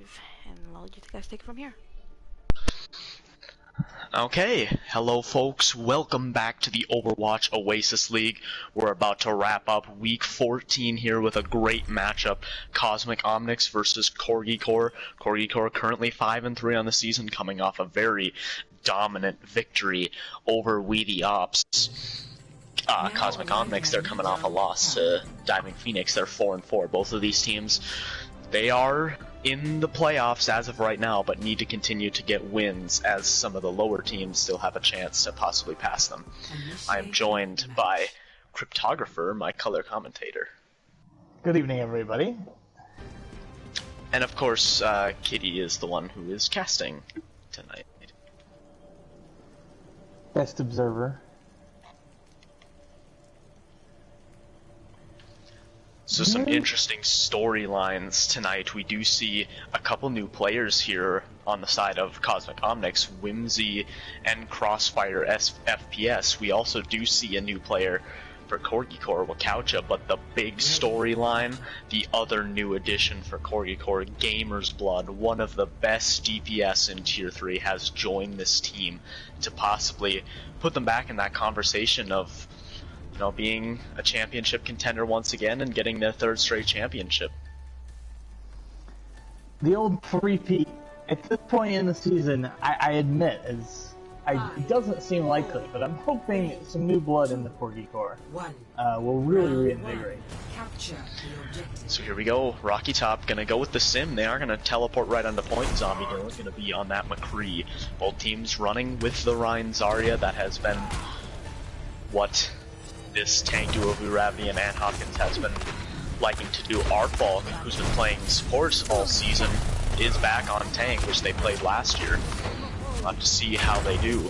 live, and I'll let you guys take it from here. Okay, hello folks, welcome back to the Overwatch Oasis League. We're about to wrap up week 14 here with a great matchup. Cosmic Omnics versus Corgi Core. Corgi Core currently 5-3 on the season, coming off a very dominant victory over We The Ops. Cosmic Omnics, they're coming off a loss to Diving Phoenix. They're 4-4. Both of these teams, they are in the playoffs as of right now, but need to continue to get wins as some of the lower teams still have a chance to possibly pass them. I am joined by Cryptographer, my color commentator. Good evening, everybody. And of course, Kitty is the one who is casting tonight. Best observer. So some interesting storylines tonight. We do see a couple new players here on the side of Cosmic Omnics, Whimsy and Crossfire FPS. We also do see a new player for Corgi Core, Wakaucha, but the big storyline, the other new addition for Corgi Core, Gamer's Blood, one of the best DPS in Tier 3, has joined this team to possibly put them back in that conversation of, you know, being a championship contender once again and getting their third straight championship. The old three-peat. At this point in the season, I admit, it doesn't seem likely, but I'm hoping some new blood in the Corgi Core will really reinvigorate. So here we go. Rocky Top gonna go with the Sim. They are gonna teleport right onto point. Zombie Dylan gonna be on that McCree. Both teams running with the Ryan Zarya. That has been what this tank duo of Uravni and Ann Hopkins has been liking to do. Artfall, who's been playing supports all season, is back on tank, which they played last year. We'll have to see how they do.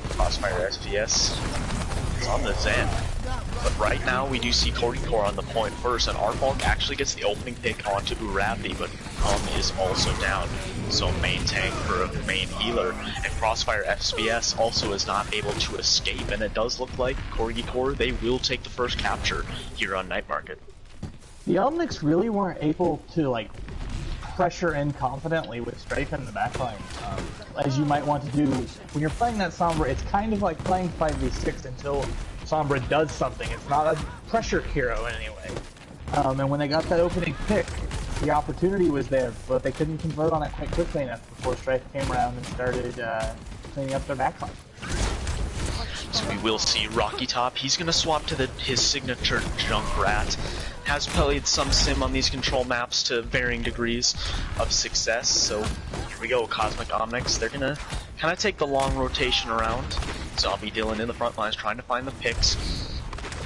Crossfire SPS is on the Zen. But right now we do see Corgi Core on the point first, and Artfall actually gets the opening pick onto Uravni, but is also down. So main tank for a main healer, and Crossfire FPS also is not able to escape, and it does look like Corgi Core, they will take the first capture here on Night Market. The Omnics really weren't able to pressure in confidently with Strafe in the backline, as you might want to do when you're playing that Sombra. It's kind of like playing 5v6 until Sombra does something. It's not a pressure hero anyway. And when they got that opening pick, the opportunity was there, but they couldn't convert on it quite quickly enough before Strife came around and started cleaning up their backline. So we will see Rocky Top. He's going to swap to his signature Junkrat. Has played some Sim on these control maps to varying degrees of success. So here we go, Cosmic Omnics. They're going to kind of take the long rotation around. Zombie Dylan in the front lines trying to find the picks.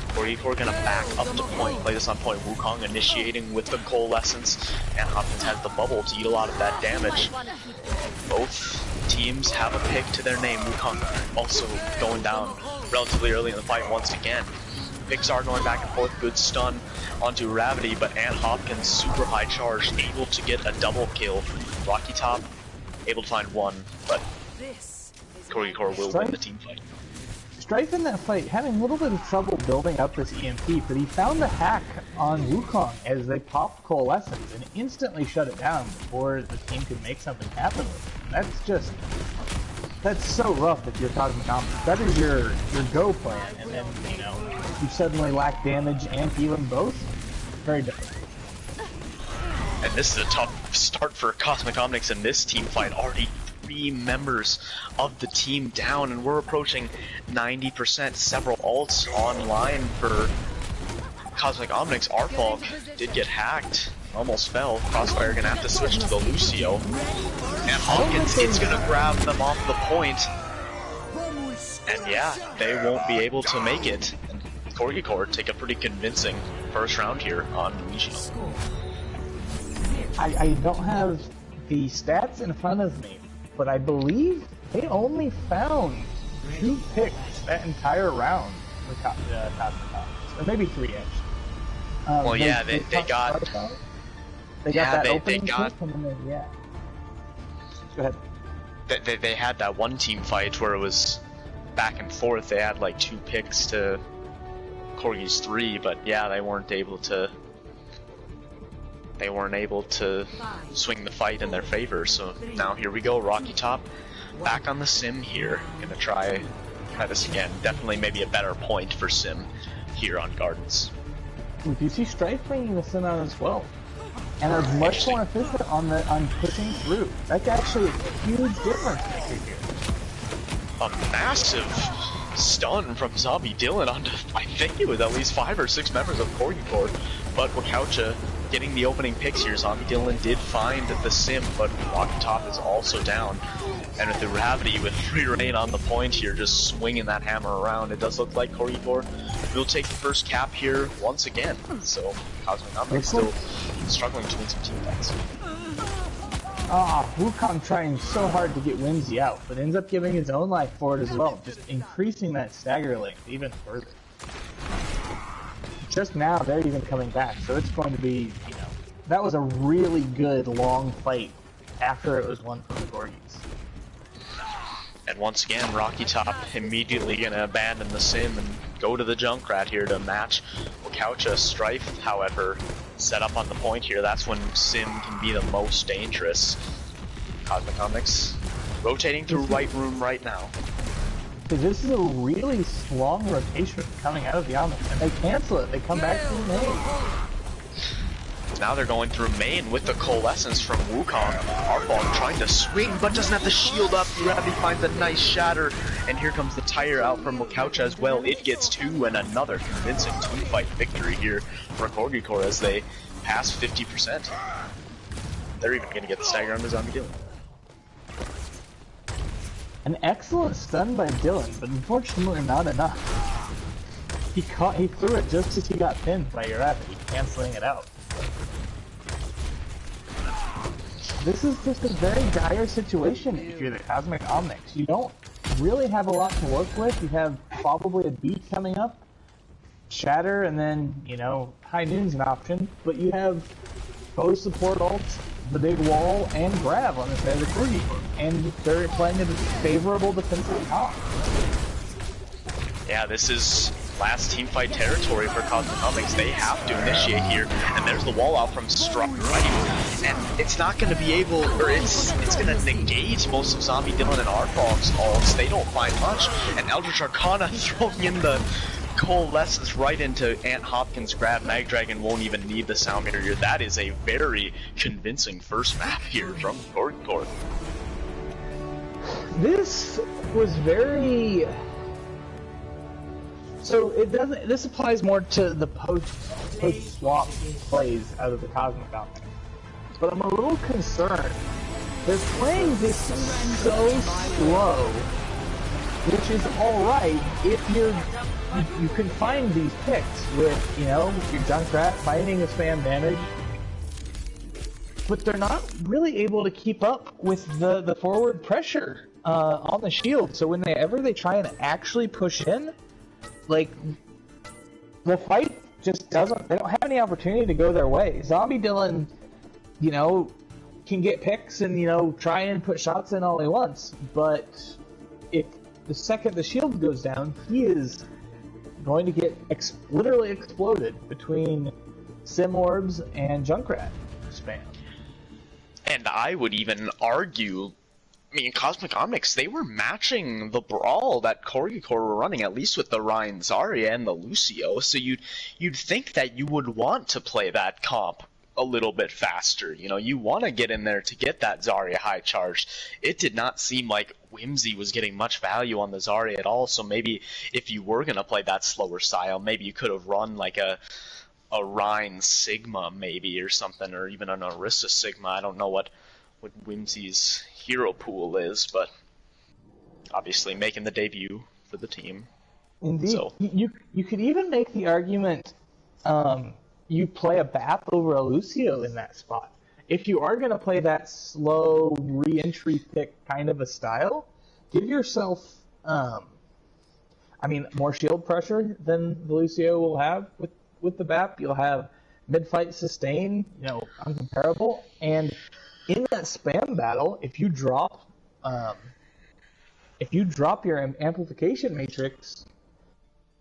Corgi Core gonna back up to point, play this on point. Wukong initiating with the Coalescence, and Hopkins has the bubble to eat a lot of that damage. Both teams have a pick to their name. Wukong also going down relatively early in the fight once again. Picks are going back and forth, good stun onto Ravity, but Ann Hopkins super high charge, able to get a double kill. Rocky Top able to find one, but Corgi Core will win the team fight. Strife in that fight having a little bit of trouble building up this EMP, but he found the hack on Wukong as they popped Coalescence and instantly shut it down before the team could make something happen with it. That's so rough if you're Cosmic Omnics. That is your go plan, and then, you suddenly lack damage and healing both. Very difficult. And this is a tough start for Cosmic Omnics in this team fight. Already 3 members of the team down, and we're approaching 90%. Several ults online for Cosmic Omnics. Artfall did get hacked, almost fell. Crossfire gonna have to switch to the Lucio, and Hopkins is gonna grab them off the point, and yeah, they won't be able to make it. Corgi Core take a pretty convincing first round here on Lucio. I don't have the stats in front of me, but I believe they only found 2 picks that entire round for Cosmic Omnics, or maybe 3 actually. Well, yeah, they got. They got that opening pick, and then Go ahead. They had that one team fight where it was back and forth. They had like 2 picks to Corgi's 3, but yeah, they weren't able to they weren't able to swing the fight in their favor. So now here we go, Rocky Top back on the Sim here. Gonna try this again. Definitely maybe a better point for Sim here on Gardens. You see Strife bringing the Sim out as well, and are much more efficient on pushing through. That's actually a huge difference maker here. A massive stun from Zombie Dylan onto, I think it was at least 5 or 6 members of Corgi Corps, but Wakaucha getting the opening picks here. Zombie Dylan did find the Sim, but Rocky Top is also down. And with the Gravity, with free reign on the point here, just swinging that hammer around, it does look like Corgi Corps will take the first cap here once again. So Cosmic Omnics still struggling to win some team fights. Wukong trying so hard to get Whimsy out, but ends up giving his own life for it as well, just increasing that stagger length even further. Just now, they're even coming back, so it's going to be, you know, that was a really good long fight after it was won from the Corgis. And once again, Rocky Top immediately gonna abandon the Sim and go to the Junkrat here to match Wakaucha. Strife, however, set up on the point here. That's when Sim can be the most dangerous. Cosmic Omnics rotating through right room right now. This is a really strong rotation coming out of the Omnics, and they cancel it. They come back to the main. Now they're going through main with the Coalescence from Wukong. Arbong trying to swing, but doesn't have the shield up. Gravity finds a nice shatter, and here comes the tire out from Wakaucha as well. It gets 2, and another convincing team-fight victory here for Corgi Corps as they pass 50%. They're even going to get the stagger on the Zombie Dylan. An excellent stun by Dylan, but unfortunately not enough. He threw it just as he got pinned by Gravity, canceling it out. This is just a very dire situation if you're the Cosmic Omnics. You don't really have a lot to work with. You have probably a beat coming up, Shatter, and then, you know, High Noon's an option, but you have both support ults, the big wall, and grab on the side of the Corgi Corps, and they're playing a favorable defensive comp. Yeah, this is last teamfight territory for Cosmic Omnics. They have to initiate here, and there's the wall out from Struck, right? And it's not going to be able, or it's going to negate most of Zombie Dylan and Arbog's ults. They don't find much, and Eldritch Arcana throwing in the Coalescence right into Ant Hopkins' grab. Mag Dragon won't even need the sound barrier. That is a very convincing first map here from Corgi Corps. This was very... So it doesn't. This applies more to the post-swap plays out of the Cosmic Omnics. But I'm a little concerned. They're playing this so slow, which is all right if you can find these picks with, you know, your Junkrat fighting a spam damage. But they're not really able to keep up with the forward pressure on the shield. So whenever they try and actually push in, like, the fight just doesn't, they don't have any opportunity to go their way. Zombie Dylan, you know, can get picks and, you know, try and put shots in all he wants, but if the second the shield goes down, he is going to get literally exploded between Sim Orbs and Junkrat spam. And I would even argue, I mean, Cosmic Omnics, they were matching the brawl that Corgi Corps were running, at least with the Ryan Zarya and the Lucio, so you'd think that you would want to play that comp a little bit faster. You know, you want to get in there to get that Zarya high charged. It did not seem like Whimsy was getting much value on the Zarya at all, so maybe if you were going to play that slower style, maybe you could have run like a Rhine Sigma maybe or something, or even an Orisa Sigma. I don't know what Whimsy's hero pool is, but obviously making the debut for the team. Indeed. So you could even make the argument you play a BAP over a Lucio in that spot. If you are going to play that slow re-entry pick kind of a style, give yourself more shield pressure than the Lucio will have with the BAP. You'll have mid-fight sustain, you know, uncomparable, and in that spam battle, if you drop your amplification matrix,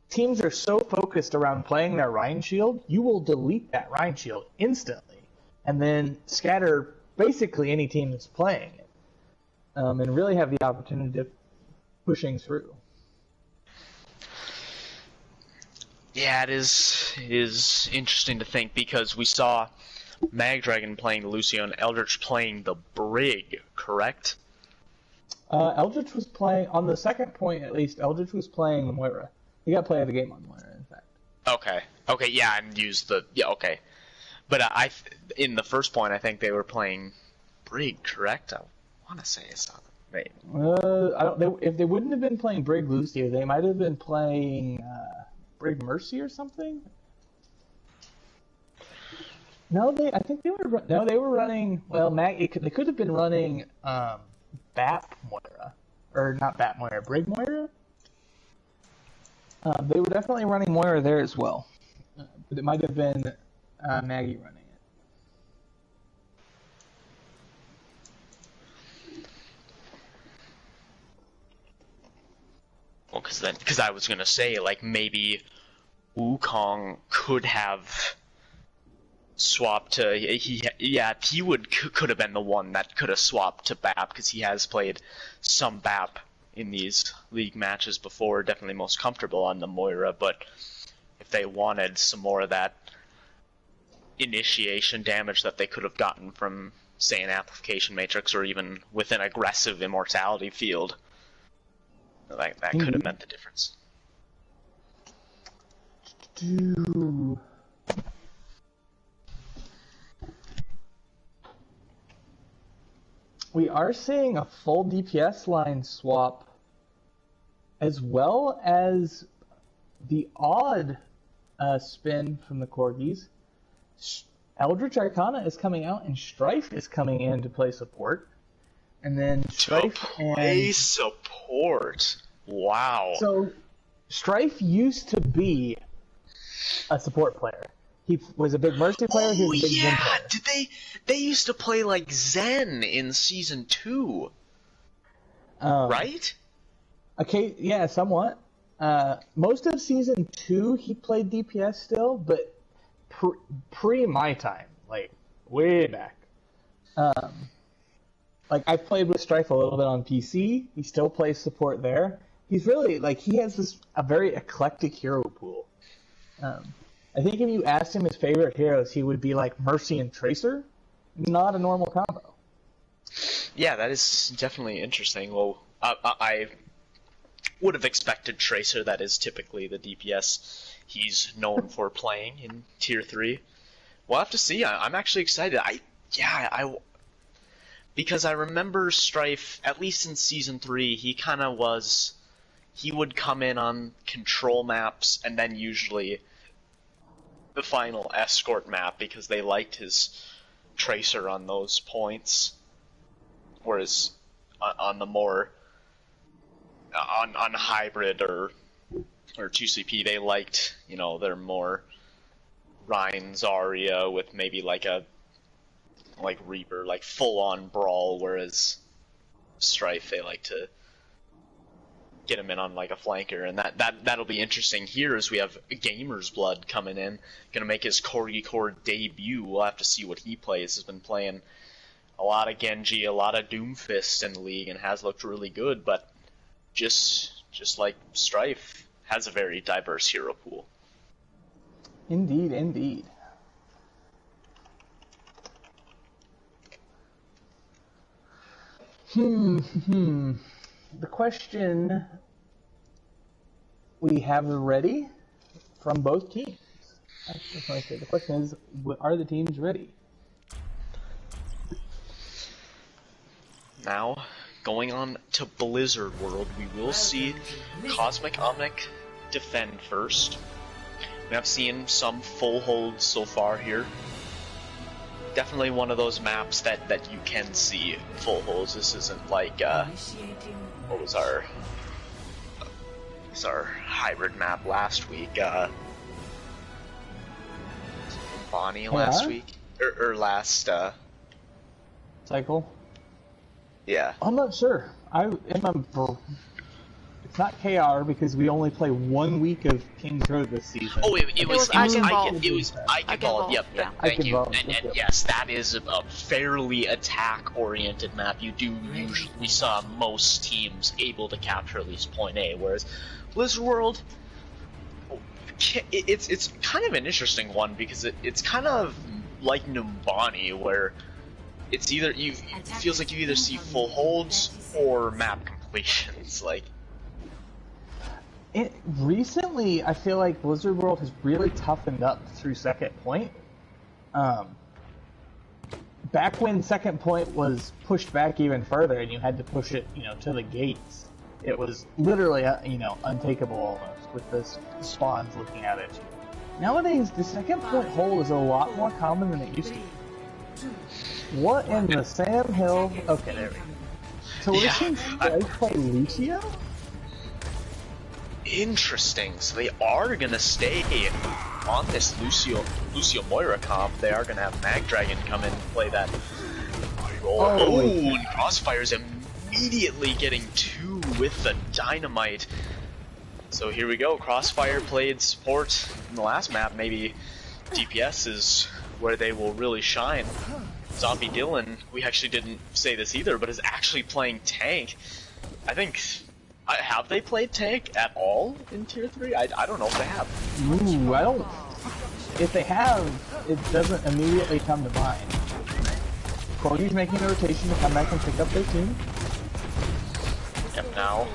teams are so focused around playing their Rhine shield, you will delete that Rhine shield instantly, and then scatter basically any team that's playing it, and really have the opportunity of pushing through. Yeah, it is interesting to think, because we saw Magdragon playing the Lucio and Eldritch playing the Brig, correct? Eldritch was playing, on the second point at least, Eldritch was playing Moira. He got play of the game on Moira, in fact. Okay, yeah, and used the, yeah, okay. But in the first point, I think they were playing Brig, correct? I want to say it's not. Wait. If they wouldn't have been playing Brig Lucio, they might have been playing Brig Mercy or something. No, I think they were. No, they were running. Well, they could have been running Bat Moira, or not Bat Moira, Brig Moira. They were definitely running Moira there as well, but it might have been Maggie running it. Well, because I was gonna say, like, maybe Wukong could have swapped to he could have been the one that could have swapped to BAP, because he has played some BAP in these league matches before, definitely most comfortable on the Moira. But if they wanted some more of that initiation damage that they could have gotten from, say, an Amplification Matrix, or even with an aggressive Immortality field, that could have meant the difference. We are seeing a full DPS line swap, as well as the odd spin from the Corgis. Eldritch Arcana is coming out, and Strife is coming in to play support. And then Strife and support. Wow. So Strife used to be a support player. He was a big Mercy player. He was a big Zen player. Did they used to play like Zen in Season 2? Right? Okay, yeah, somewhat. Most of Season 2 he played DPS still, but pre my time, like way back. Like, I've played with Strife a little bit on PC. He still plays support there. He's really, like, he has a very eclectic hero pool. I think if you asked him his favorite heroes, he would be like Mercy and Tracer. Not a normal combo. Yeah, that is definitely interesting. Well, I would have expected Tracer. That is typically the DPS he's known for playing in Tier 3. We'll have to see. I'm actually excited. Because I remember Strife, at least in Season 3, he would come in on control maps, and then usually the final escort map, because they liked his Tracer on those points. Whereas on the more on hybrid or 2CP, they liked, their more Rhine Zarya with maybe like Reaper, like full on brawl, whereas Strife, they like to get him in on like a flanker, and that'll be interesting here as we have Gamer's Blood coming in, gonna make his Corgi Core debut. We'll have to see what he plays. Has been playing a lot of Genji, a lot of Doomfist in the league, and has looked really good, but just like Strife, has a very diverse hero pool. Indeed, indeed. The question we have ready from both teams. That's what I say. The question is, are the teams ready? Now, going on to Blizzard World, we will see Cosmic Omnic defend first. We have seen some full holds so far here. Definitely one of those maps that you can see full holds. This isn't like what was our hybrid map last week? Bonnie last week or last cycle. Yeah. I'm not sure. It's not KR because we only play 1 week of King's Road this season. Oh, it was Eichenwald. Eichenwald. Yep. Yeah. Thank you. Eichenwald, And yep. yes, that is a fairly attack-oriented map. You do usually saw most teams able to capture at least point A, whereas Blizzard World, it's kind of an interesting one because it's kind of like Numbani, where it's either it feels like you either see full holds or map completions. Like recently, I feel like Blizzard World has really toughened up through second point. Back when second point was pushed back even further, and you had to push it, to the gates, it was literally, untakeable almost with the spawns looking at it. Nowadays, the second point hold is a lot more common than it used to be. What in the Sam Hill? Okay, there we go. So we're seeing Strike play Lucio? Interesting. So they are gonna stay on this Lucio Moira comp. They are gonna have Mag Dragon come in and play that role. Oh, and Crossfire's immediately getting 2 with the dynamite. So here we go. Crossfire played support in the last map. Maybe DPS is where they will really shine. Zombie Dylan, we actually didn't say this either, but is actually playing tank. I think, have they played tank at all in Tier 3? I don't know if they have. Ooh, I don't. If they have, it doesn't immediately come to mind. Corgi's making a rotation to come back and pick up their team. Yep, now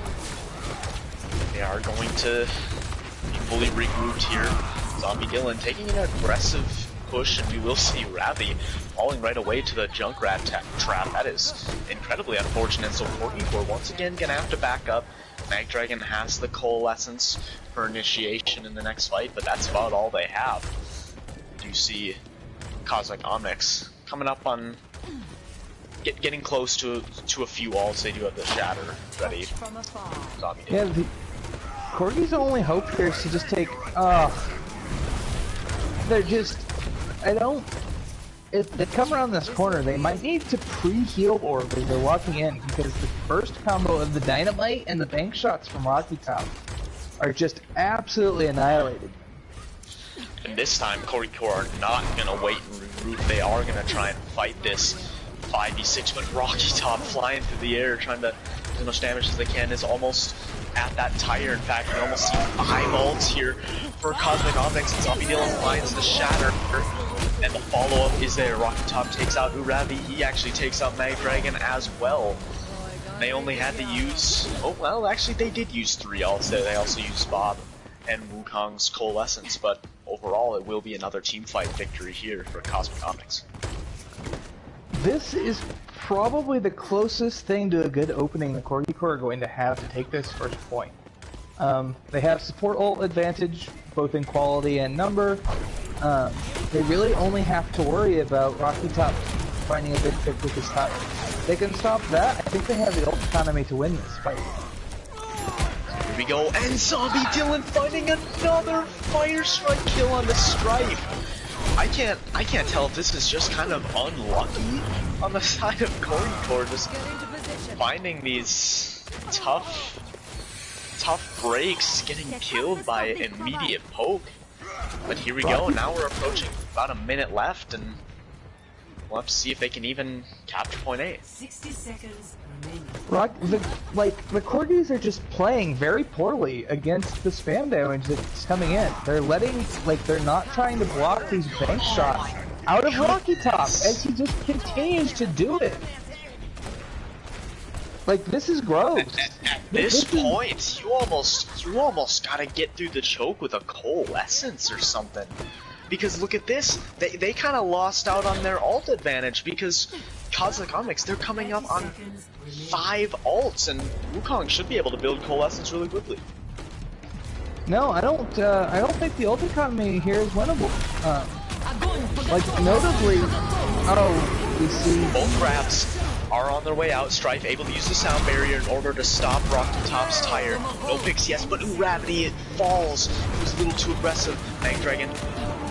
they are going to be fully regrouped here. Zombie Dylan taking an aggressive push, and we will see Ravi falling right away to the Junkrat trap. That is incredibly unfortunate. So Corgi once again gonna have to back up. Mag Dragon has the Coalescence for initiation in the next fight, but that's about all they have. You see Cosmic Omnics coming up on getting close to a few ults. They do have the Shatter ready. Zombie Yeah, Corgi's only hope here is to just take. They're just. If they come around this corner, they might need to pre-heal orb as they're walking in, because the first combo of the Dynamite and the bank shots from Rocky Top are just absolutely annihilated. And this time, Corgi are not gonna wait and regroup. They are gonna try and fight this 5v6, but Rocky Top flying through the air, trying to do as much damage as they can, is almost at that tire. In fact, we almost see 5 ults here for Cosmic Omnics, and Zombie Dylan finds the Shatter. And the follow-up is there. Rocky Top takes out Uravi. He actually takes out Mag Dragon as well. They only had to use... Oh, well, actually, they did use 3 ults there. They also used Bob and Wukong's Coalescence, but overall, it will be another team fight victory here for Cosmic Omnics. This is probably the closest thing to a good opening the Corgi are going to have to take this first point. They have support ult advantage, both in quality and number. They really only have to worry about Rocky Top finding a big pick with his top. They can stop that. I think they have the ult economy to win this fight. Here we go, and Zombie Dylan finding another Fire Strike kill on the Strife. I can't tell if this is just kind of unlucky on the side of Corgi, just finding these tough breaks, getting killed by an immediate poke. But here we go, now we're approaching about a minute left, and we'll have to see if they can even capture point A. 60 seconds remaining. The Corgis are just playing very poorly against the spam damage that's coming in. They're they're not trying to block these bank shots out of Rocky Top as he just continues to do it. Like, this is gross. At this point, you almost gotta get through the choke with a Coalescence or something. Because look at this, they kind of lost out on their ult advantage because Cosmic Omnics, they're coming up on 5 ults, and Wukong should be able to build Coalescence really quickly. No, I don't think the ult economy here is winnable. Notably, we see both grabs are on their way out. Strife able to use the sound barrier in order to stop Rocky Top's tire. No picks, yes, but Gravity, it falls. It was a little too aggressive. Mag Dragon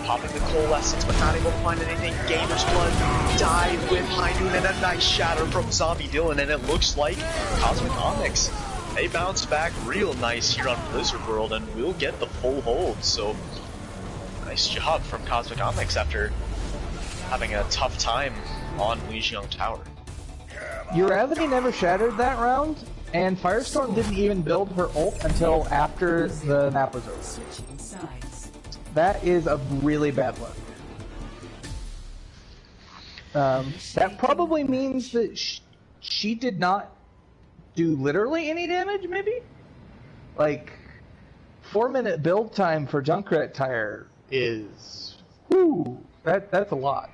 popping the Coalescence, but not able to find anything. Gamer's Blood died with High Noon, and a nice Shatter from Zombie Dylan, and it looks like Cosmic Omnics they bounced back real nice here on Blizzard World, and we'll get the full hold. So nice job from Cosmic Omnics after having a tough time on Lijiang Tower. Uravity never shattered that round, and Firestorm didn't even build her ult until after the map was over. Switching sides. That is a really bad look. That probably means that she did not do literally any damage, maybe? Like, 4-minute build time for Junkrat Tire is... whoo! That's a lot.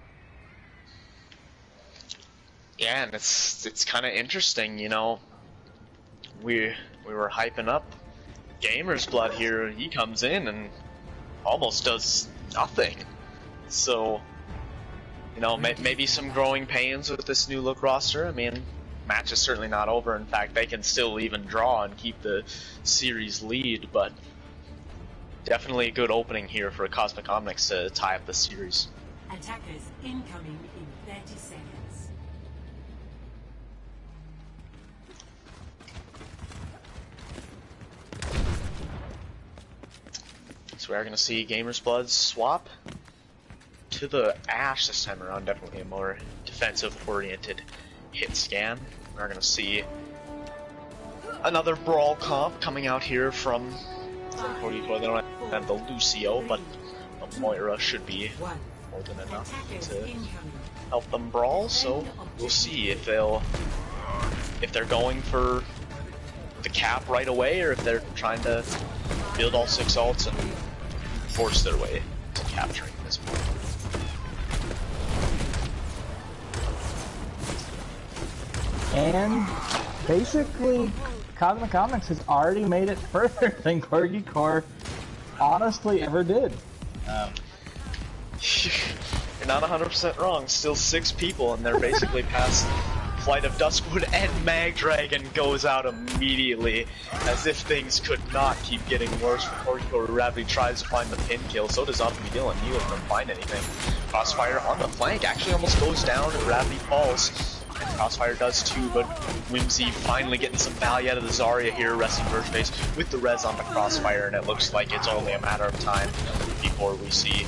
Yeah, and it's kind of interesting, you know. We were hyping up Gamer's Blood here. He comes in and almost does nothing. So, you know, maybe some growing pains with this new look roster. I mean, match is certainly not over. In fact, they can still even draw and keep the series lead, but definitely a good opening here for Cosmic Omnics to tie up the series. Attackers incoming in 30 seconds. So we are going to see Gamer's Blood swap to the Ashe this time around. Definitely a more defensive-oriented hit scan. We're going to see another Brawl comp coming out here from Corgi. They don't have the Lucio, but the Moira should be more than enough to help them brawl. So we'll see if they're going for the cap right away, or if they're trying to build all 6 ults and force their way to capturing this point. And basically, Cosmic Omnics has already made it further than Corgi Core honestly ever did. You're not 100% wrong. Still 6 people, and they're basically past Flight of Duskwood, and Mag Dragon goes out immediately, as if things could not keep getting worse. Corgi Core rapidly tries to find the pin kill. So does Optimy Dylan. He doesn't find anything. Crossfire on the flank actually almost goes down, and Gravity falls. Crossfire does too, but Whimsy finally getting some value out of the Zarya here, resting Birchface with the res on the Crossfire, and it looks like it's only a matter of time before we see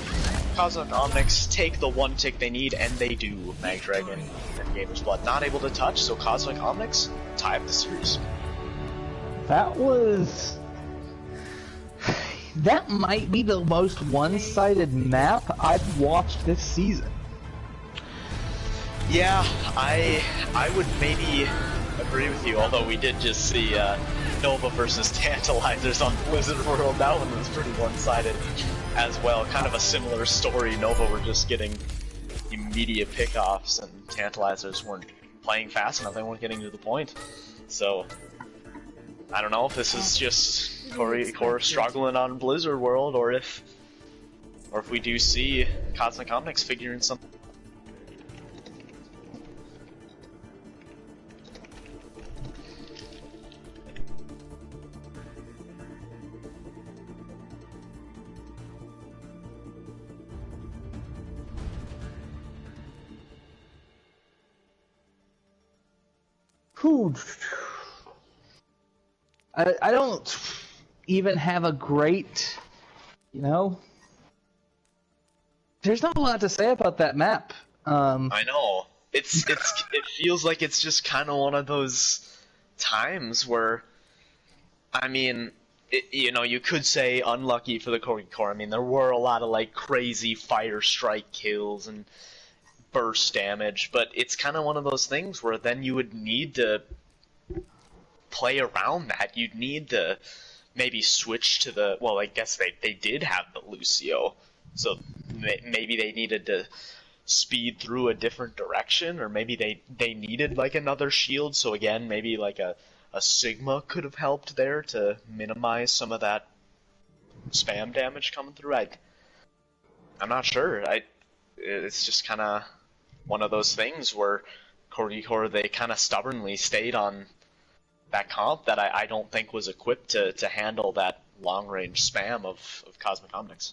Cosmic Omnics take the 1 tick they need, and they do. Mag Dragon and Gamer's Blood not able to touch, so Cosmic Omnics tie up the series. That might be the most one-sided map I've watched this season. Yeah, I would maybe agree with you, although we did just see Nova versus Tantalizers on Blizzard World. That one was pretty one-sided as well. Kind of a similar story. Nova were just getting immediate pickoffs, and Tantalizers weren't playing fast enough. They weren't getting to the point. So, I don't know if this is just Corgi Core struggling on Blizzard World, or if we do see Cosmic Omnics figuring something. I don't even have a great, there's not a lot to say about that map. I know. It feels like it's just kind of one of those times where, I mean, you could say unlucky for the Corgi Core. I mean, there were a lot of like crazy fire strike kills and burst damage, but it's kind of one of those things where then you would need to play around that. You'd need to maybe switch to the, well, I guess they did have the Lucio, so maybe they needed to speed through a different direction, or maybe they needed like another shield, so again, maybe like a Sigma could have helped there to minimize some of that spam damage coming through. I'm not sure. It's just kind of one of those things where Corgi Core, they kind of stubbornly stayed on that comp that I don't think was equipped to handle that long-range spam of Cosmic Omnics.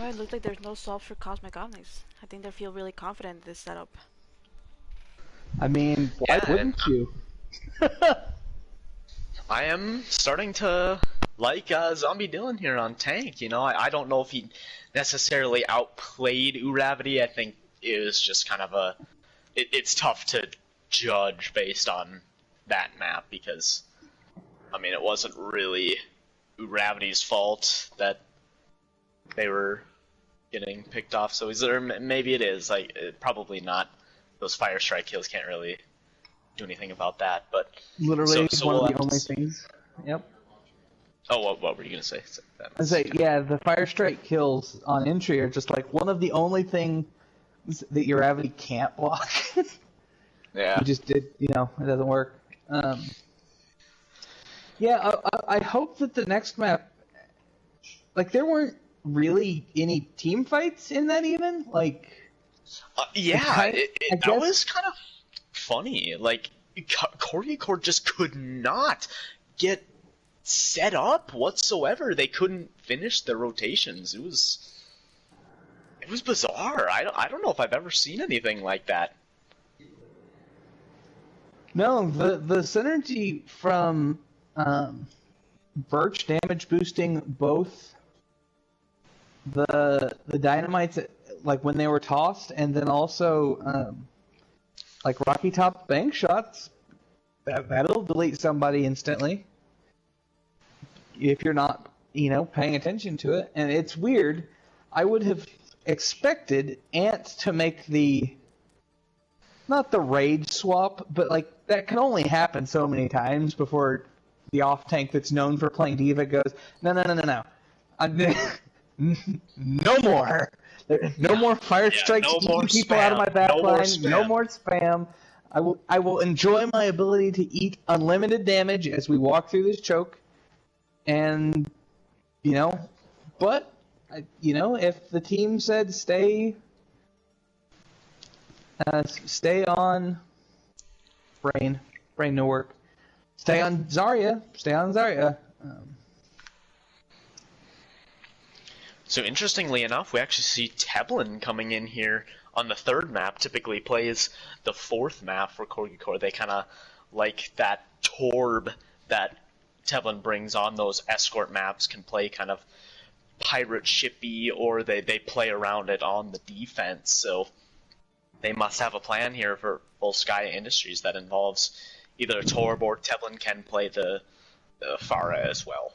Oh, it looks like there's no solve for Cosmic Omnics. I think they feel really confident in this setup. I mean, why Yeah, wouldn't you? I am starting to like Zombie Dylan here on tank. You know, I don't know if he necessarily outplayed Uravity. I think it was just kind of a. It's tough to judge based on that map because, I mean, it wasn't really Uravity's fault that they were getting picked off so easily. Or maybe it is. Like, probably not. Those Fire Strike kills can't really do anything about that, but Literally so one we'll of the have to only see. things. Yep. Oh, what were you gonna say? I say, yeah, the Fire Strike kills on entry are just like one of the only things that Uravity can't block. Yeah. You just did, you know, it doesn't work. Yeah, I hope that the next map, like, there weren't really any team fights in that even. Like, Yeah, I that guess- was kind of funny. Like, Corgi just could not get set up whatsoever. They couldn't finish their rotations. It was bizarre. I don't know if I've ever seen anything like that. no, the synergy from Birch damage boosting both the dynamites, like when they were tossed, and then also like Rocky Top bank shots, that'll delete somebody instantly if you're not, you know, paying attention to it. And it's weird. I would have expected Ant to make the, not the rage swap, but like that can only happen so many times before the off tank that's known for playing Diva goes, no. No more. No more Fire Strikes no more eating people out of my spam. No more backline. No spam. more spam. I will enjoy my ability to eat unlimited damage as we walk through this choke. And, you know, but, you know, if the team said stay on Brain no work. Stay on Zarya. So interestingly enough, we actually see Teblin coming in here on the third map. Typically plays the fourth map for Corgi Core. They kind of like that Torb that Teblin brings on those escort maps, can play kind of pirate shippy, or they play around it on the defense. So they must have a plan here for Volskaya Industries that involves either Torb or Teblin can play the Pharah as well.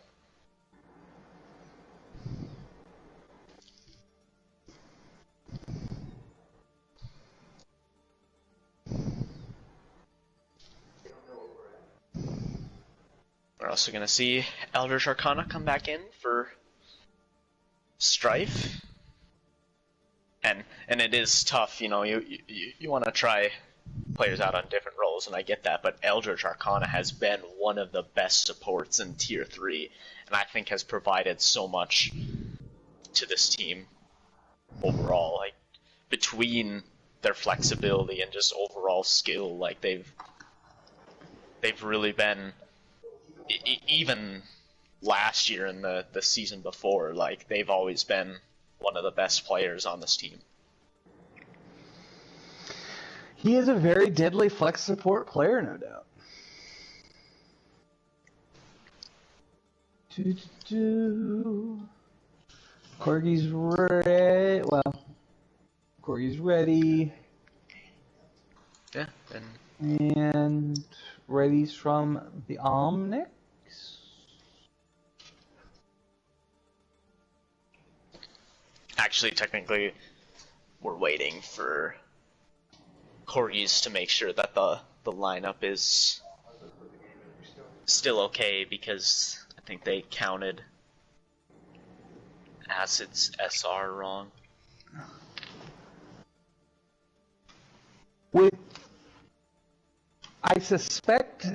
We're also going to see Eldritch Arcana come back in for Strife. And it is tough, you know, you want to try players out on different roles, and I get that, but Eldritch Arcana has been one of the best supports in Tier 3, and I think has provided so much to this team overall, like, between their flexibility and just overall skill. Like, they've really been, even last year and the season before, like, they've always been one of the best players on this team. He is a very deadly flex support player, no doubt. Corgi's ready. Well, Corgi's ready. Yeah, And ready's from the Omnics. actually, technically, we're waiting for Corgis to make sure that the lineup is still okay, because I think they counted Acid's SR wrong. I suspect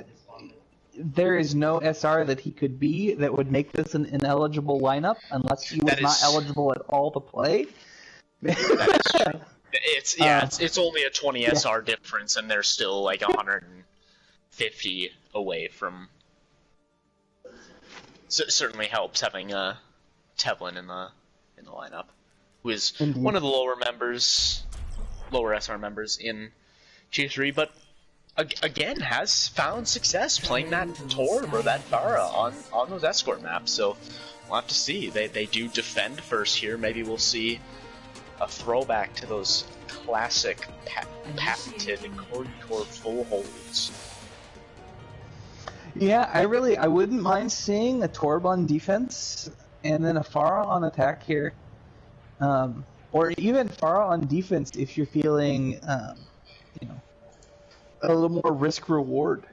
there is no SR that he could be that would make this an ineligible lineup unless he was not eligible at all to play. That is true. It's only a 20 SR difference, and they're still like 150 away from. So it certainly helps having Tevlin in the lineup. who is Indeed. one of the lower SR members in Tier 3, but again has found success playing that Torb or that Farah on those escort maps. So we'll have to see. They do defend first here. Maybe we'll see a throwback to those classic patented Corgi Torb full holds. Yeah, I wouldn't mind seeing a Torb on defense and then a Farah on attack here. Or even Farah on defense if you're feeling, you know, a little more risk reward.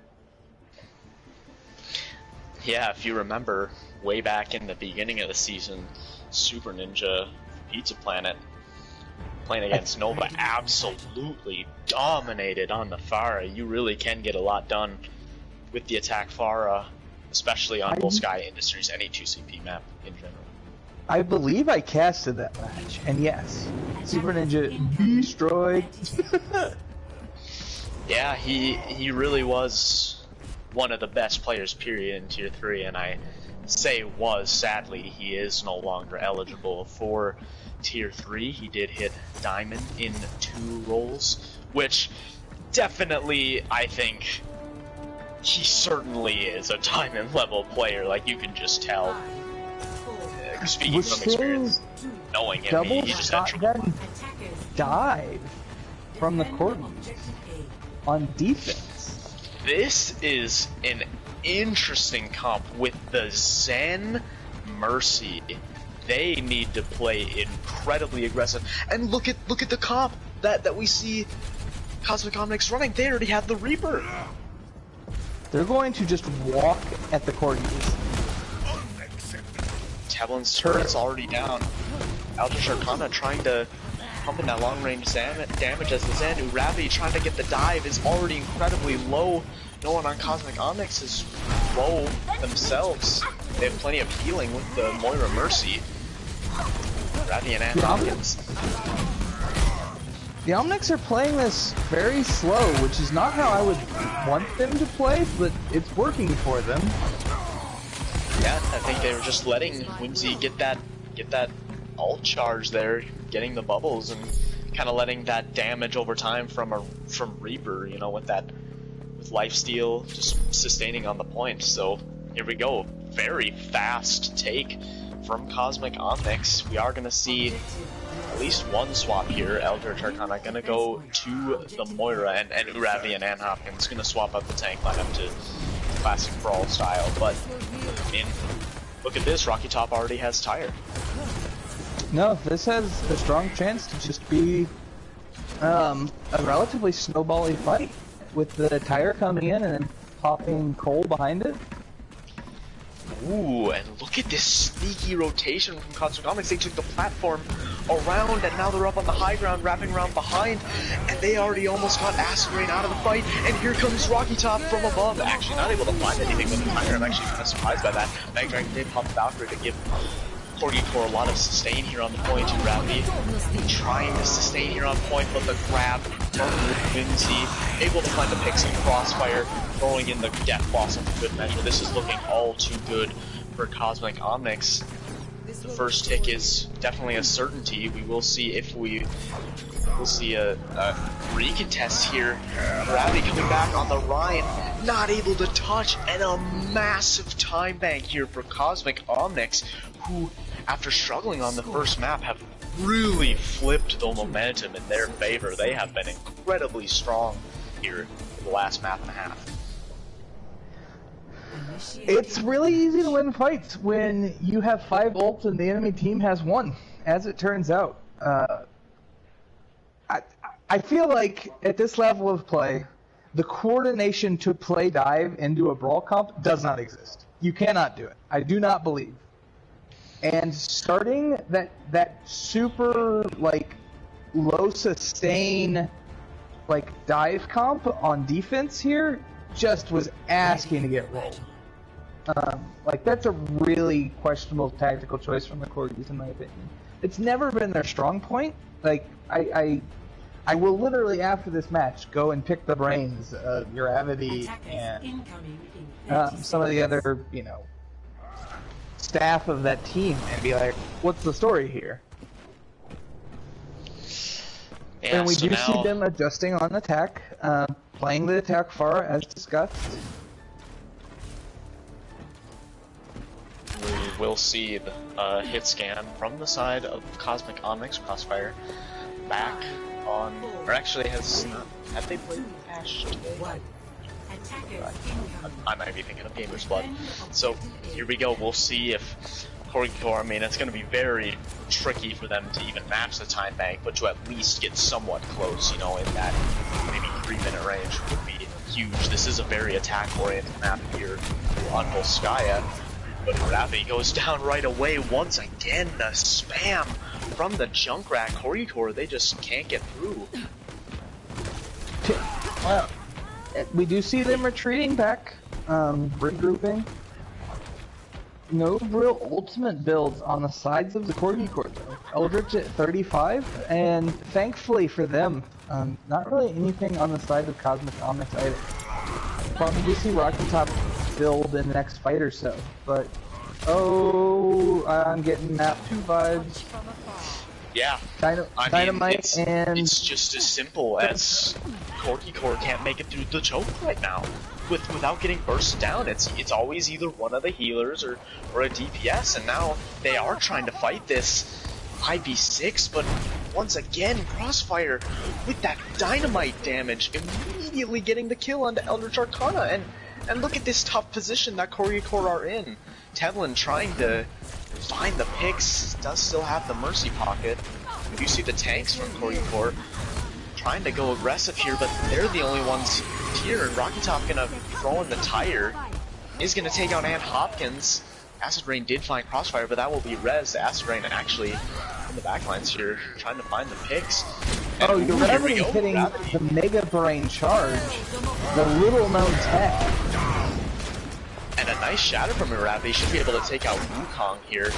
Yeah, if you remember way back in the beginning of the season, Super Ninja Pizza Planet playing against Nova absolutely dominated on the Farah. You really can get a lot done with the attack Farah, especially on Bull Sky Industries, any 2CP map in general. I believe I casted that match, and yes, Super Ninja destroyed. Yeah, he really was one of the best players, period, in Tier 3, and I say was, sadly, he is no longer eligible for Tier 3. He did hit Diamond in 2 roles, which definitely, I think, he certainly is a Diamond level player, like you can just tell. Speaking from experience, knowing him, he just had trouble. Dive from the Corgi on defense. This is an interesting comp with the Zen Mercy. They need to play incredibly aggressive. And look at the comp that we see Cosmic Omnics running. They already have the Reaper. They're going to just walk at the Corgis. Tablin's turret's already down. Eldritch Arcana trying to pump in that long-range damage as the Zen. Uravi trying to get the dive is already incredibly low. No one on Cosmic Omnics is low themselves. They have plenty of healing with the Moira Mercy. Uravi and Ann Hopkins. The Omnics are playing this very slow, which is not how I would want them to play, but it's working for them. Yeah, I think they were just letting Whimsy get that ult charge there, getting the bubbles, and kind of letting that damage over time from Reaper, you know, with lifesteal just sustaining on the point. So here we go, very fast take from Cosmic Omnics. We are gonna see at least one swap here. Eldritch Arcana gonna go to the Moira, and Uravi and Ann Hopkins gonna swap out the tank lineup to classic Brawl style. But I mean, look at this, Rocky Top already has Tire. No, this has a strong chance to just be a relatively snowbally fight, with the Tire coming in and then popping Cole behind it. Ooh, and look at this sneaky rotation from Cosmic Omnics. They took the platform around, and now they're up on the high ground, wrapping around behind, and they already almost got Acid Rain out of the fight, and here comes Rocky Top from above. Actually, not able to find anything with the Tire. I'm actually kind of surprised by that. Mag Dragon did pop Valkyrie to give Corgi Tor a lot of sustain here on the point. Uravi trying to sustain here on point, but the grab from Whimsy, able to find the picks and Crossfire, throwing in the Death Blossom for good measure. This is looking all too good for Cosmic Omnics. The first tick is definitely a certainty. We will see if we'll see a recontest here. Uravi coming back on the Rhine, not able to touch, and a massive time bank here for Cosmic Omnics, who, after struggling on the first map, have really flipped the momentum in their favor. They have been incredibly strong here for the last map and a half. It's really easy to win fights when you have 5 ults and the enemy team has 1, as it turns out. I feel like at this level of play, the coordination to play dive into a brawl comp does not exist. You cannot do it. I do not believe. And starting that super like low sustain like dive comp on defense here just was asking to get rolled. Like that's a really questionable tactical choice from the Corgis in my opinion. It's never been their strong point. Like I will literally after this match go and pick the brains of Uravi and some of the other, you know, staff of that team and be like, what's the story here? Yeah, And we so do now, see them adjusting on attack, playing the attack far as discussed. we will see the hit scan from the side of Cosmic Omnics Crossfire back on, or actually have they played Ash today? Attackers incoming. I might be thinking of Gamer's Blood. So here we go. We'll see if Corgi, I mean, it's going to be very tricky for them to even match the time bank, but to at least get somewhat close, you know, in that maybe 3-minute range would be huge. This is a very attack-oriented map here on Volskaya, but Ravi goes down right away once again. The spam from the Junkrat Corgi, they just can't get through. Well, we do see them retreating back, regrouping. No real ultimate builds on the sides of the Corgi though. Eldritch at 35, and thankfully for them, not really anything on the side of Cosmic Omnics either. Probably do see Rocket Top build in the next fight or so, but oh, I'm getting map 2 vibes. Yeah, Dynamite and it's just as simple as Corgi can't make it through the choke right now. Without getting burst down, it's always either one of the healers or a DPS, and now they are trying to fight this 5v6, but once again, Crossfire with that dynamite damage, immediately getting the kill onto Eldritch Arcana, and look at this tough position that Corgi are in. Tevlin trying to find the picks, does still have the Mercy Pocket. You see the tanks from Corgi trying to go aggressive here, but they're the only ones here, and Rocky Top gonna throw in the tire, is gonna take out Ant Hopkins. Acid Rain did find Crossfire, but that will be res. Acid Rain actually in the backlines here, trying to find the picks. And oh, you're Gravity hitting Gravity. the Mega Brain charge, the little known tech. And a nice shatter from Gravity, should be able to take out Wukong here.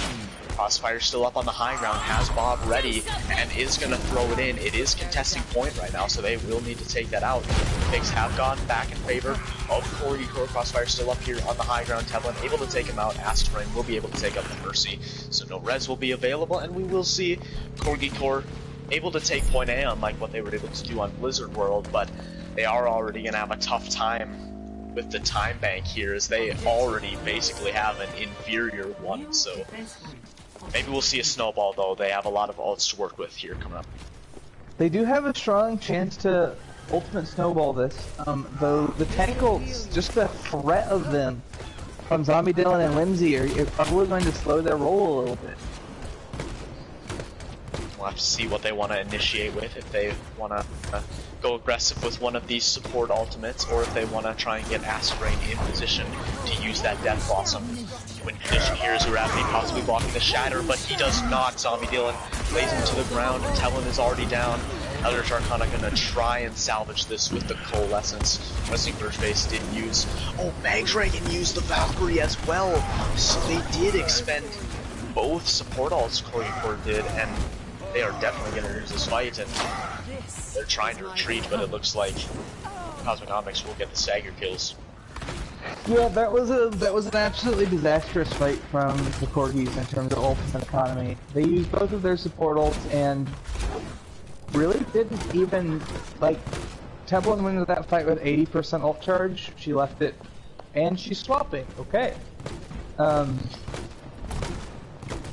Crossfire still up on the high ground, has Bob ready, and is going to throw it in. It is contesting point right now, so they will need to take that out. The picks have gone back in favor of Corgi. Crossfire still up here on the high ground. Tevlin able to take him out. Asterin will be able to take up the Mercy, so no res will be available, and we will see Corgi able to take point A, unlike what they were able to do on Blizzard World, but they are already going to have a tough time with the time bank here, as they already basically have an inferior one, so maybe we'll see a snowball, though. They have a lot of ults to work with here coming up. They do have a strong chance to ultimate snowball this, though the tank ults, just the threat of them from Zombie Dylan and Whimsy are probably going to slow their roll a little bit. We'll have to see what they want to initiate with, if they want to go aggressive with one of these support ultimates, or if they want to try and get Acid Rain in position to use that Death Blossom. Win condition here is Gravity possibly blocking the Shatter, but he does not. Zombie Dylan lays him to the ground, and Tevlin is already down. Eldritch Arcana gonna try and salvage this with the Coalescence. Wrestling Third Face did use... Oh, Magdragon used the Valkyrie as well! So they did expend both support ults Corgi did, and they are definitely gonna lose this fight, and they're trying to retreat, but it looks like Cosmic Omnics will get the stagger kills. Yeah, that was an absolutely disastrous fight from the Corgis in terms of ultimate economy. They used both of their support ults and really didn't even, like, Tevlin went into that fight with 80% ult charge, she left it, and she's swapping, okay.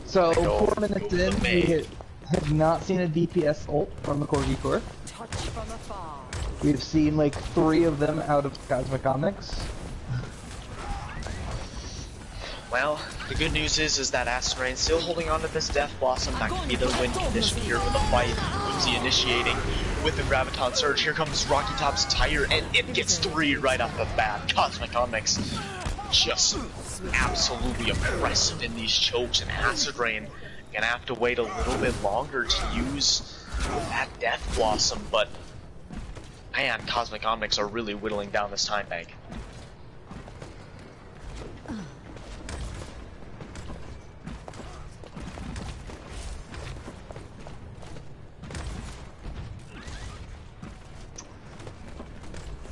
So, 4 minutes in, we have not seen a DPS ult from the Corgi Corps. We've seen like 3 of them out of Cosmic Omnics. Well, the good news is that Acid Rain still holding on to this Death Blossom. That could be their win condition here for the fight. Whimsy initiating with the Graviton Surge. Here comes Rocky Top's Tire, and it gets 3 right off the bat. Cosmic Omnics just absolutely oppressive in these chokes, and Acid Rain gonna have to wait a little bit longer to use that Death Blossom, but man, Cosmic Omnics are really whittling down this time bank.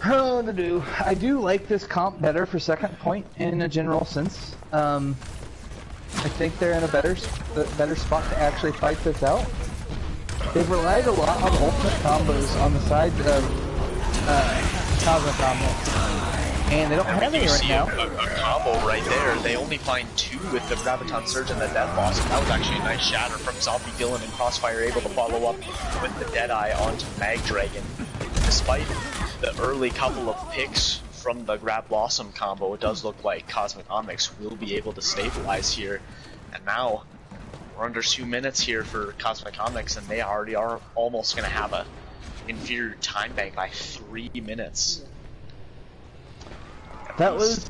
Oh, to do. I do like this comp better for second point in a general sense. I think they're in a better spot to actually fight this out. they've relied a lot on ultimate combos on the side of Cosmic Omnics, and they don't have any right now. A combo right there. They only find 2 with the Graviton Surge and the Death Loss. That was actually a nice shatter from Zombie Dylan, and Crossfire able to follow up with the Deadeye onto Mag Dragon. Despite the early couple of picks from the Grab Blossom combo, it does look like Cosmic Omnics will be able to stabilize here. And now, we're under 2 minutes here for Cosmic Omnics, and they already are almost going to have a inferior time bank by 3 minutes. That was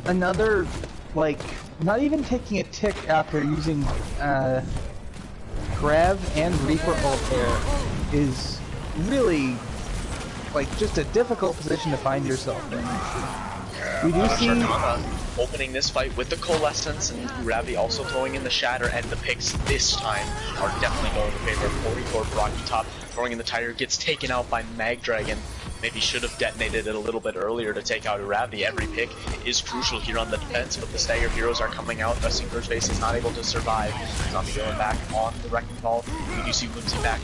another, like, not even taking a tick after using Grab and Reaper ult there is really, like, just a difficult position to find yourself in. We do see opening this fight with the Coalescence, and Ravi also throwing in the Shatter, and the picks this time are definitely going in favor of Corgi toward Rocky Top. Throwing in the Tire, gets taken out by Mag Dragon. Maybe should have detonated it a little bit earlier to take out Ravi. Every pick is crucial here on the defense, but the Staggered Heroes are coming out. Dusting Face is not able to survive. Zombie going back on the Wrecking Ball. We do see Whimsy back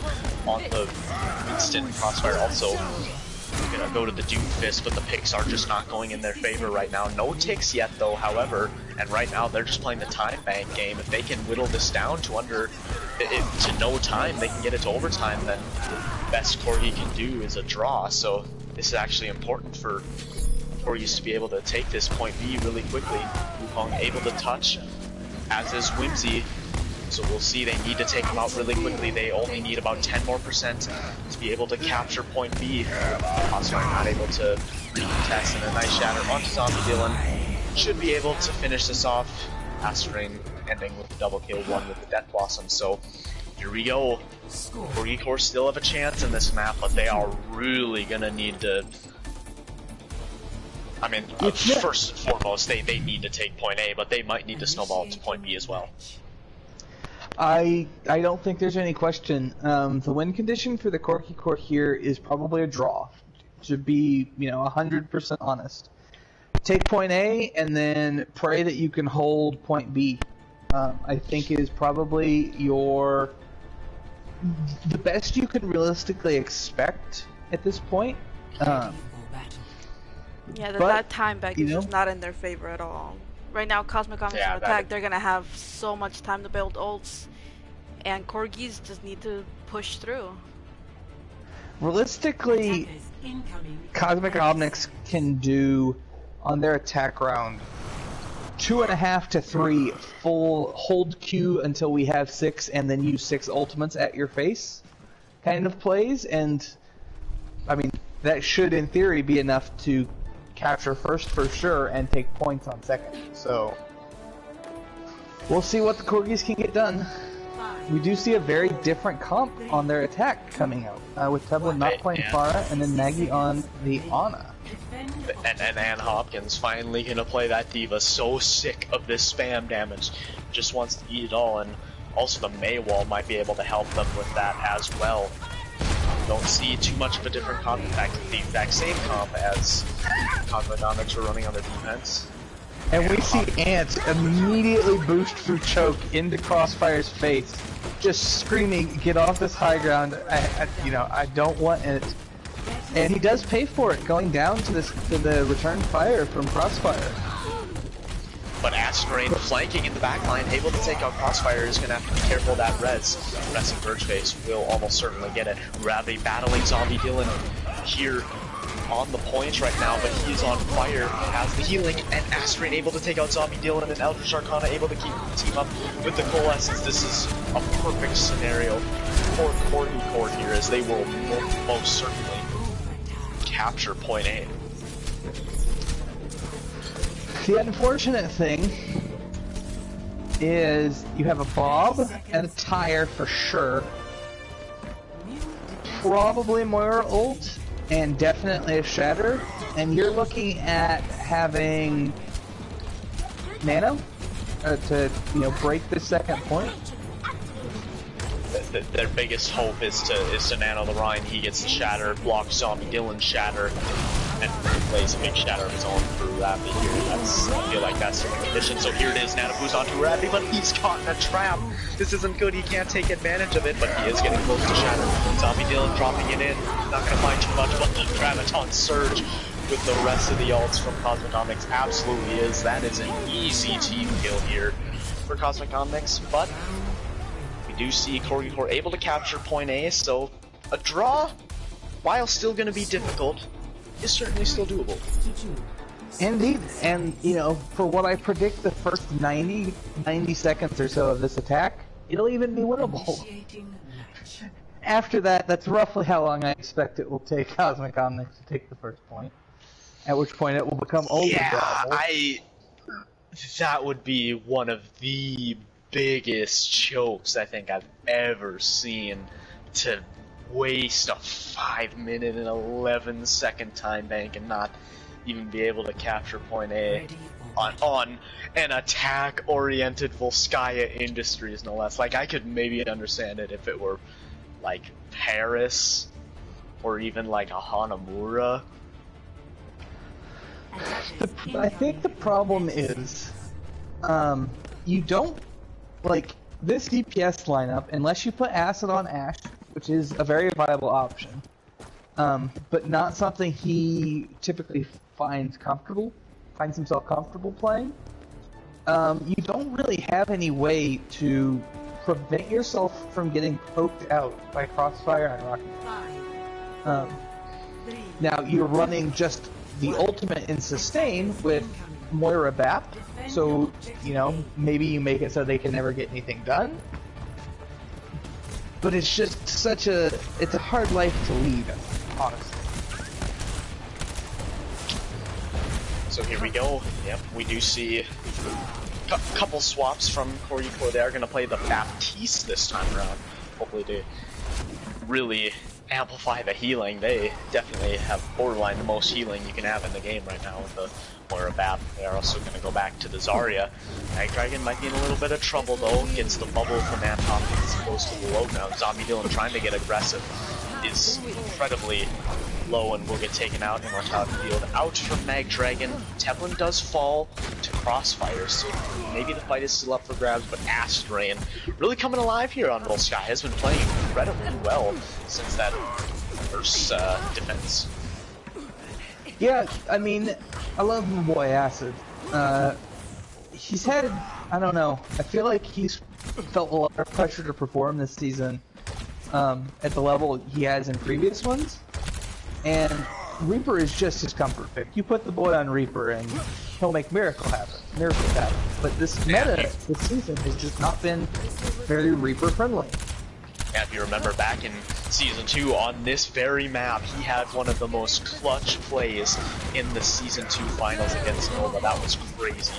on the instant Crossfire also. Gonna go to the Doom Fist, but the picks are just not going in their favor right now. No ticks yet though, however, and right now they're just playing the time bank game. If they can whittle this down to no time, they can get it to overtime, then the best Corgi can do is a draw. So this is actually important for Corgis to be able to take this point B really quickly. Wukong able to touch, as is Whimsy. So we'll see, they need to take them out really quickly. They only need about 10% more to be able to capture point B. Crossfire not able to retest, and a nice shatter onto Zombie Dylan. Should be able to finish this off. Astrain ending with the double kill, 1 with the Death Blossom. So here we go. Corgi Core still have a chance in this map, but they are really gonna need to... I mean, first and foremost, they need to take point A, but they might need to snowball to point B as well. I don't think there's any question. The win condition for the Corgi Core here is probably a draw. To be, 100% honest. Take point A and then pray that you can hold point B. I think is probably the best you can realistically expect at this point. Yeah, that time back is just not in their favor at all. Right now, Cosmic Omnics on attack, they're gonna have so much time to build ults, and Corgis just need to push through. Realistically, Cosmic Omnics can do, on their attack round, 2.5 to 3 full hold Q until we have 6, and then use 6 ultimates at your face kind of plays, and I mean, that should in theory be enough to capture first for sure and take points on second. So we'll see what the Corgis can get done. We do see a very different comp on their attack coming out, with Tevlin not playing Pharah and then Maggie on the Ana. And Ann Hopkins finally gonna play that D.Va, so sick of this spam damage, just wants to eat it all, and also the Mei wall might be able to help them with that as well. Don't see too much of a different comp. In fact, the exact same comp as Cosmic Omnics were running on their defense. And we see Ant immediately boost through choke into Crossfire's face, just screaming, "Get off this high ground! I don't want it." And he does pay for it, going down to the return fire from Crossfire. But Astrain flanking in the back line, able to take out Crossfire, is going to have to be careful of that res. Pressing Birdface will almost certainly get it. Ravi battling Zombie Dylan here on the points right now, but he is on fire, has the healing, and Astrain able to take out Zombie Dylan, and Eldritch Arcana able to keep the team up with the Coalescence. This is a perfect scenario for Corgi Core here, as they will most certainly capture point A. The unfortunate thing is you have a Bob and a Tire for sure, probably Moira ult, and definitely a Shatter, and you're looking at having Nano to break the second point. Their biggest hope is to Nano the Rhine. He gets the Shatter, blocks Zombie Dylan's Shatter. and plays a big shatter of his own for Ravi here. I feel like that's the condition. So here it is, Nanabu's onto Ravi, but he's caught in a trap. This isn't good, he can't take advantage of it, but he is getting close to shatter. Zombie Dylan dropping it in, not gonna find too much, but the Graviton Surge with the rest of the ults from Cosmic Omnics absolutely is. That is an easy team kill here for Cosmic Omnics, but we do see Corgi Core able to capture point A, so a draw, while still going to be difficult, is certainly still doable. Indeed, and you know, for what I predict the first 90 seconds or so of this attack, it'll even be winnable. After that, that's roughly how long I expect it will take Cosmic Omnics to take the first point. At which point it will become yeah, that would be one of the biggest chokes I think I've ever seen, to waste a 5-minute and 11-second time bank and not even be able to capture point A on an attack-oriented Volskaya Industries, no less. Like, I could maybe understand it if it were like Paris or even like a Hanamura. I think the problem is, you don't, like, this DPS lineup, unless you put Acid on Ashe, which is a very viable option, but not something he typically finds himself comfortable playing, you don't really have any way to prevent yourself from getting poked out by Crossfire and Rocket. Now, you're running just the ultimate in sustain with Moira Bap, so, you know, maybe you make it so they can never get anything done. But it's just it's a hard life to lead, honestly. So here we go. Yep, we do see a couple swaps from Corgi Core. They are going to play the Baptiste this time around, hopefully to really amplify the healing. They definitely have borderline the most healing you can have in the game right now with the Moira Bap. They are also going to go back to the Zarya. Dragon might be in a little bit of trouble though. Gets the bubble from Anton as opposed to the low ground. Zombie Dylan trying to get aggressive is incredibly low and will get taken out. Immortality field out from Mag Dragon. Tevlin does fall to Crossfire, so maybe the fight is still up for grabs, but Acid Rain really coming alive here on Volskaya. Has been playing incredibly well since that first defense. Yeah, I mean, I love my boy Acid. He's had, I don't know, I feel like he's felt a lot of pressure to perform this season at the level he has in previous ones. And Reaper is just his comfort pick. You put the boy on Reaper and he'll make miracles happen. But this meta this season has just not been very Reaper friendly. Yeah, if you remember back in Season 2 on this very map, he had one of the most clutch plays in the Season 2 finals against Nova. That was crazy.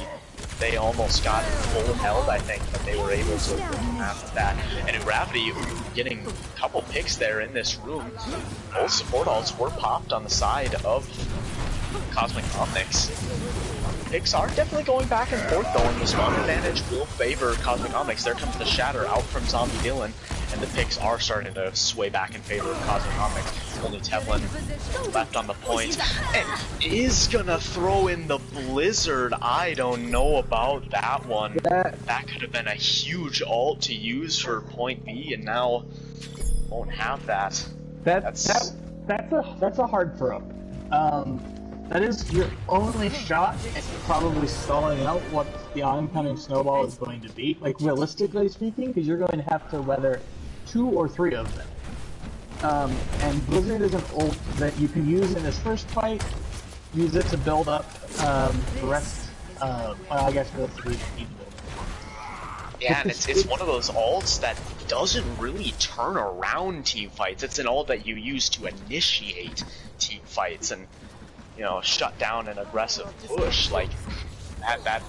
They almost got full held, I think, but they were able to after that. And Gravity getting a couple picks there in this room. Both support ults were popped on the side of Cosmic Omnics. Picks are definitely going back and forth though, and the spawn advantage will favor Cosmic Omnics. There comes the Shatter out from Zombie Dylan, and the picks are starting to sway back in favor of Cosmic Omnics. Only Tevlin left on the point, and is gonna throw in the Blizzard. I don't know about that one. That could have been a huge ult to use for point B, and now won't have that. That's a hard throw. That is your only shot at probably stalling out what the oncoming snowball is going to be. Like, realistically speaking, because you're going to have to weather 2 or 3 of them. And Blizzard is an ult that you can use in this first fight, use it to build up the rest, well, I guess realistically you need to build up. Yeah, and it's one of those ults that doesn't really turn around team fights. It's an ult that you use to initiate team fights and, you know, shut down an aggressive push. Like, that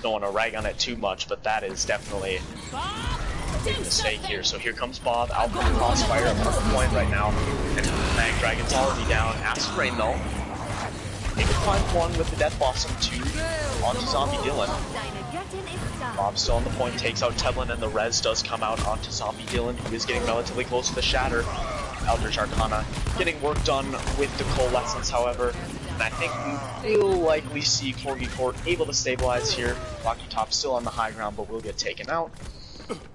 don't want to rag on it too much, but that is definitely a big mistake here. So here comes Bob out from the Crossfire at the point right now, and Mag Dragon's already down. Acid Rain though, he can find one with the Death Blossom 2 onto Zombie Dylan. Bob still on the point, takes out Tevlin, and the res does come out onto Zombie Dylan, who is getting relatively close to the Shatter. Eldritch Arcana getting work done with the Coalescence, however. And I think we will likely see Corgi Court able to stabilize here. Rocky Top still on the high ground, but will get taken out.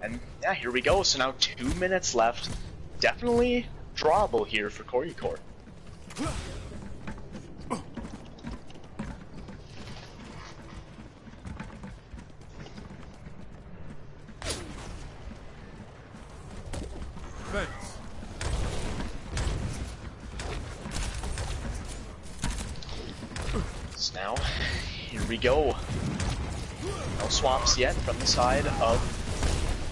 And yeah, here we go. So now 2 minutes left. Definitely drawable here for Corgi Court. So now, here we go. No swaps yet from the side of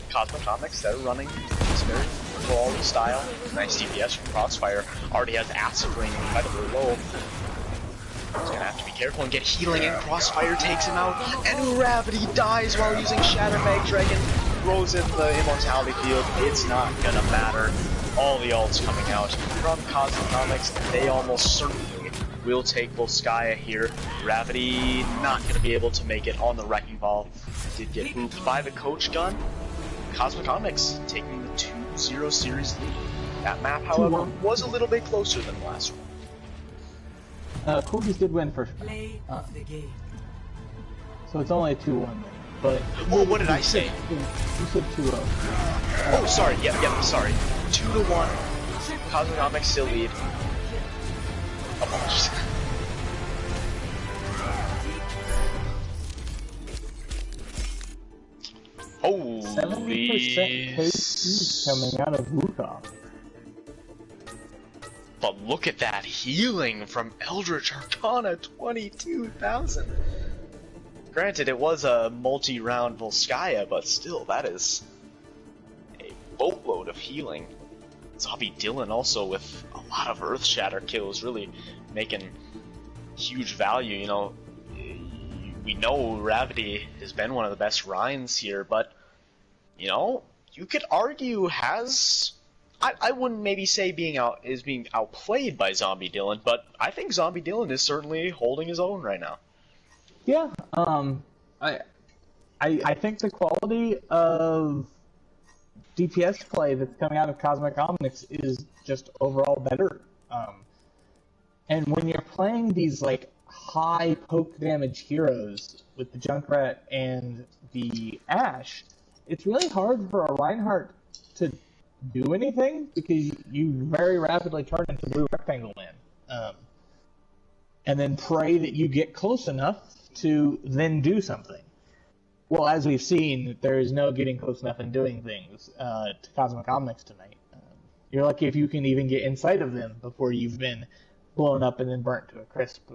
Cosmic Omnics. They're running this very quality style. Nice DPS from Crossfire. Already has Acid Rain incredibly low. He's gonna have to be careful and get healing, and Crossfire takes him out. And Gravity dies while using Shatter Mag Dragon. Throws in the Immortality Field. It's not gonna matter. All the ults coming out from Cosmic Omnics. They almost certainly will take Volskaya here. Gravity not going to be able to make it on the Wrecking Ball. Did get moved by the Coach Gun. Cosmic Omnics taking the 2-0 series lead. That map, however, was a little bit closer than the last one. Corgis did win first. So it's only a 2-1. But oh, what did I say? You said 2-0. Oh, sorry. Yep, sorry. 2-1. Cosmic Omnics still lead. Apologies. Holy 70% KP coming out of Wukong. But look at that healing from Eldritch Arcana, 22,000. Granted, it was a multi-round Volskaya, but still, that is a boatload of healing. Zombie Dylan also with a lot of Earth Shatter kills, really making huge value. You know, we know Gravity has been one of the best Rhines here, but you know, you could argue has. I wouldn't maybe say being outplayed by Zombie Dylan, but I think Zombie Dylan is certainly holding his own right now. Yeah, I think the quality of DPS play that's coming out of Cosmic Omnics is just overall better. And when you're playing these like high poke damage heroes with the Junkrat and the Ashe, it's really hard for a Reinhardt to do anything because you very rapidly turn into Blue Rectangle Man. And then pray that you get close enough to then do something. Well, as we've seen, there is no getting close enough and doing things to Cosmic Omnics tonight. You're lucky if you can even get inside of them before you've been blown up and then burnt to a crisp.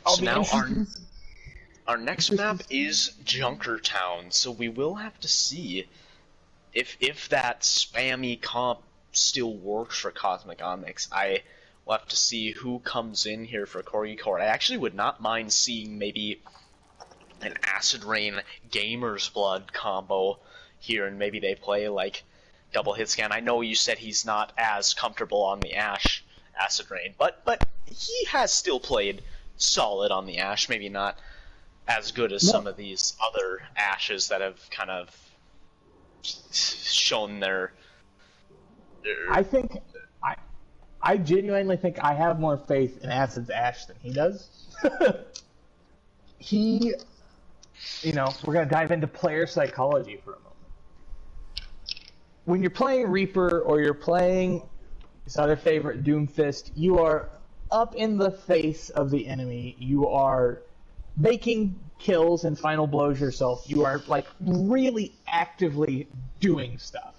So now our next map is Junkertown, so we will have to see if that spammy comp still works for Cosmic Omnics. I will have to see who comes in here for Corgi Court. I actually would not mind seeing maybe an Acid Rain Gamer's Blood combo here, and maybe they play like double hit scan. I know you said he's not as comfortable on the Ashe Acid Rain, but he has still played solid on the Ashe, maybe not as good as some of these other Ashes that have kind of shown their I genuinely think I have more faith in Acid's Ashe than he does. You know, we're going to dive into player psychology for a moment. When you're playing Reaper or you're playing his other favorite, Doomfist, you are up in the face of the enemy. You are making kills and final blows yourself. You are, like, really actively doing stuff.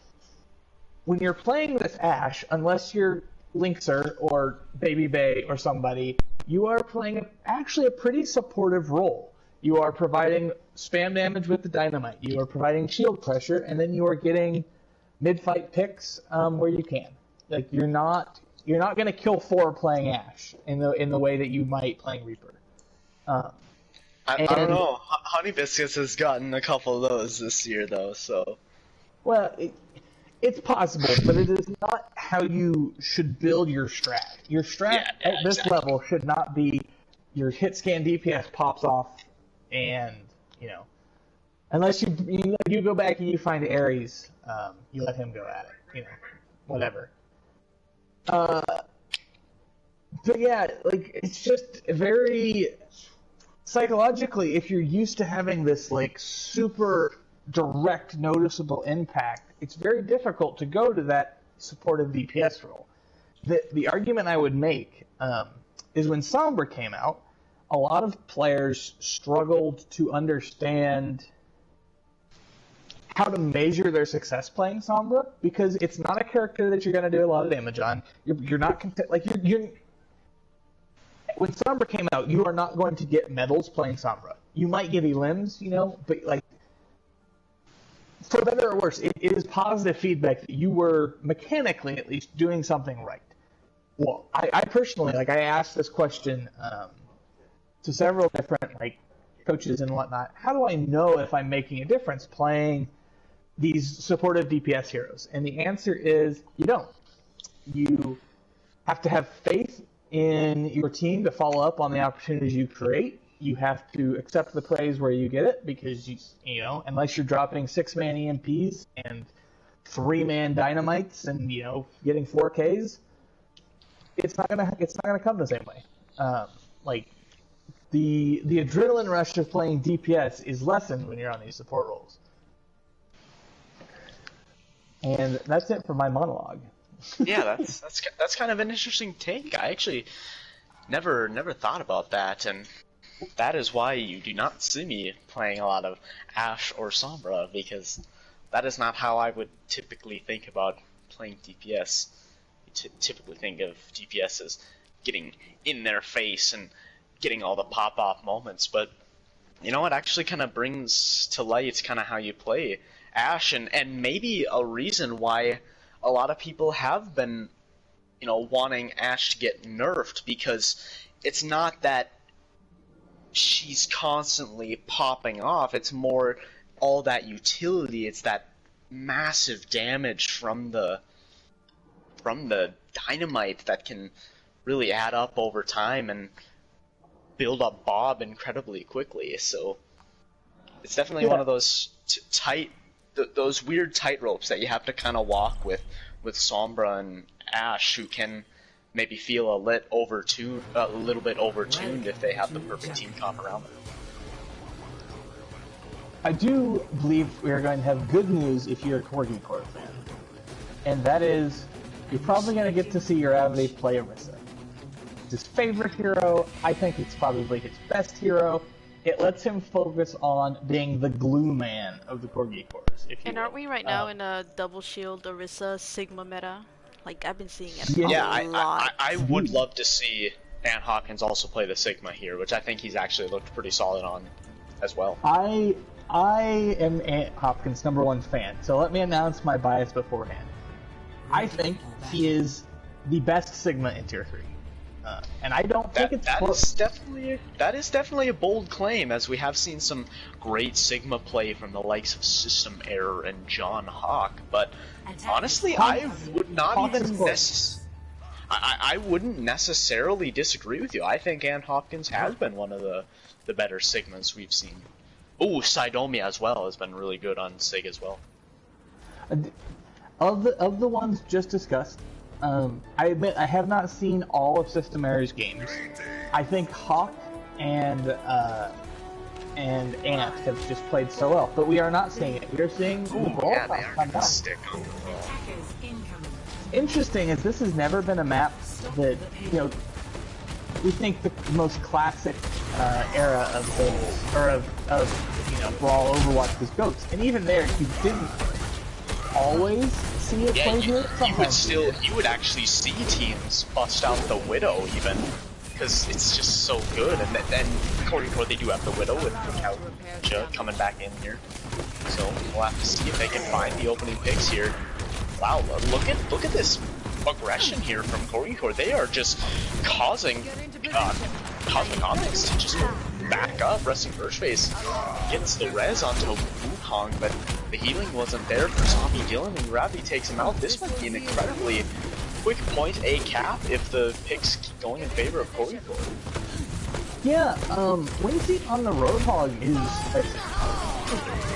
When you're playing this Ashe, unless you're Linkser or Baby Bay or somebody, you are playing actually a pretty supportive role. You are providing spam damage with the dynamite. You are providing shield pressure, and then you are getting mid-fight picks where you can. Like you're not going to kill 4 playing Ashe in the way that you might playing Reaper. I don't know. Honey Biscuits has gotten a couple of those this year, though. So well, it's possible, but it is not how you should build your strat. Your strat at this level should not be your hit scan DPS pops off. And, you know, unless you go back and you find Ares, you let him go at it. whatever. But yeah, like, it's just very psychologically, if you're used to having this like super direct, noticeable impact, it's very difficult to go to that supportive DPS role. The argument I would make is when Sombra came out, a lot of players struggled to understand how to measure their success playing Sombra, because it's not a character that you're going to do a lot of damage on. You're not you're when Sombra came out, you are not going to get medals playing Sombra. You might get elims, but like, for better or worse, it is positive feedback that you were mechanically at least doing something right. Well, I personally, I asked this question to several different coaches and whatnot. How do I know if I'm making a difference playing these supportive DPS heroes? And the answer is you don't. You have to have faith in your team to follow up on the opportunities you create. You have to accept the praise where you get it, because unless you're dropping 6-man EMPs and 3-man dynamites and getting 4Ks, it's not gonna come the same way. The adrenaline rush of playing DPS is lessened when you're on these support roles. And that's it for my monologue. Yeah, that's kind of an interesting take. I actually never thought about that, and that is why you do not see me playing a lot of Ashe or Sombra, because that is not how I would typically think about playing DPS. You typically think of DPS as getting in their face and getting all the pop-off moments, but it actually kind of brings to light kind of how you play Ashe, and maybe a reason why a lot of people have been, wanting Ashe to get nerfed, because it's not that she's constantly popping off, it's more all that utility, it's that massive damage from the dynamite that can really add up over time and build up Bob incredibly quickly. So it's definitely one of those those weird tightropes that you have to kind of walk with Sombra and Ashe, who can maybe feel a little bit overtuned if they have the perfect team comp around them. I do believe we are going to have good news if you're a Corgi Corps fan, and that is you're probably going to get to see your Ave play Orisa. It's his favorite hero. I think it's probably his best hero. It lets him focus on being the glue man of the Corgi Corps. And aren't we right now in a double shield Orisa Sigma meta? I've been seeing it a lot. I would love to see Ant Hopkins also play the Sigma here, which I think he's actually looked pretty solid on as well. I am Ant Hopkins' #1 fan, so let me announce my bias beforehand. I think he is the best Sigma in Tier 3. And I don't think it's close. That is definitely a bold claim, as we have seen some great Sigma play from the likes of System Error and John Hawk, but honestly, I would not I wouldn't necessarily disagree with you. I think Ant Hopkins has been one of the better Sigmas we've seen. Oh, Sidomia as well has been really good on Sig as well. Of the ones just discussed, I admit I have not seen all of System Error's games. I think Hawk and Ant have just played so well, but we are not seeing it. We are seeing the ball come down. Stick on the ball. Interesting is this has never been a map that we think the most classic era of Goats, or of Brawl Overwatch was Goats, and even there you didn't always see it played here. You would actually see teams bust out the Widow even, because it's just so good. And then according to what they do have the Widow with Kauja coming back in here, so we'll have to see if they can find the opening picks here. Wow, look at this aggression here from Corgi Corps. They are just causing Cosmic Omnics to just back up. Resting First Phase gets the res onto Wukong, but the healing wasn't there for Zombie Dylan, and Ravi takes him out. This might be an incredibly quick point A cap if the picks keep going in favor of Corgi Corps. Yeah, Winsy on the Roadhog is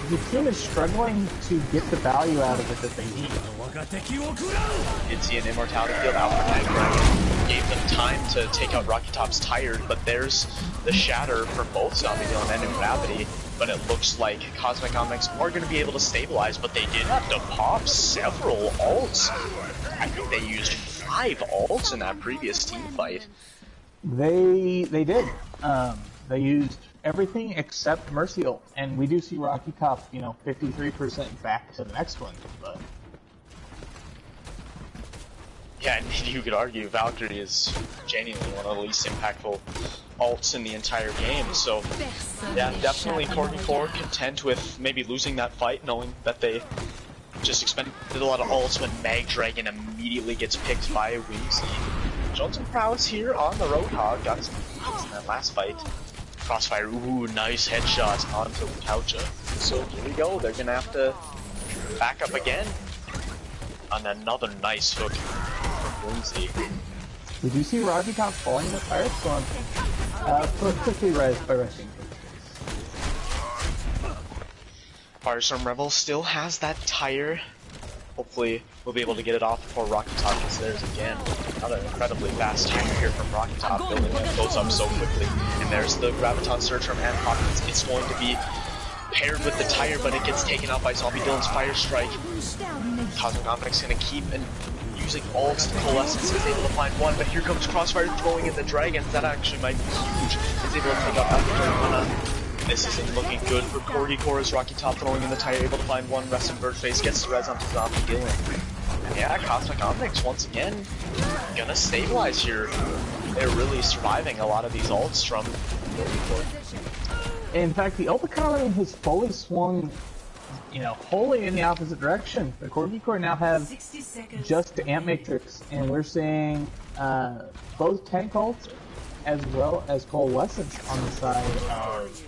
the team is struggling to get the value out of it that they need. Did see an Immortality Field out for Mag Dragon. Gave them time to take out Rocky Top's Tired, but there's the Shatter for both Zombie Villain and Gravity. But it looks like Cosmic Omnics are going to be able to stabilize, but they did have to pop several ults. I think they used 5 ults in that previous team fight. They did. They used everything except Mercy ult, and we do see Rocky Top, 53% back to the next one. But yeah, and you could argue Valkyrie is genuinely one of the least impactful ults in the entire game. So yeah, definitely Corgi Core content with maybe losing that fight, knowing that they just expended a lot of ults when Mag Dragon immediately gets picked by a Whimsy. Showing some prowess here on the Roadhog, got some hits in that last fight. Crossfire, ooh, nice headshot onto Coucha. So here we go, they're gonna have to back up again on another nice hook from Whimsy. We do see Rocky Top falling the Firestorm. Quickly res by resting. Firestorm Rebel still has that tire. Hopefully we'll be able to get it off before Rocky Top gets theirs again. Another incredibly fast tire here from Rocky Top, building it goes up so quickly. And there's the Graviton Surge from Ant Hopkins. It's going to be paired with the tire, but it gets taken out by Zombie Dylan's Fire Strike. Cosmic Omnics gonna keep and using ults. Coalescence is able to find one, but here comes Crossfire throwing in the Dragons. That actually might be huge. Is able to take out Alpha. This isn't looking good for Corgi Core as Rocky Top throwing in the tire, able to find one. Rest in Birdface gets the res onto Zombie Dylan. And yeah, Cosmic Omnics once again gonna stabilize here. They're really surviving a lot of these ults from Corgi Core. In fact, the ult economy has fully swung, wholly in the opposite direction. The Corgi Core now have just Ant Matrix, and we're seeing both tank ults as well as Coalescence on the side of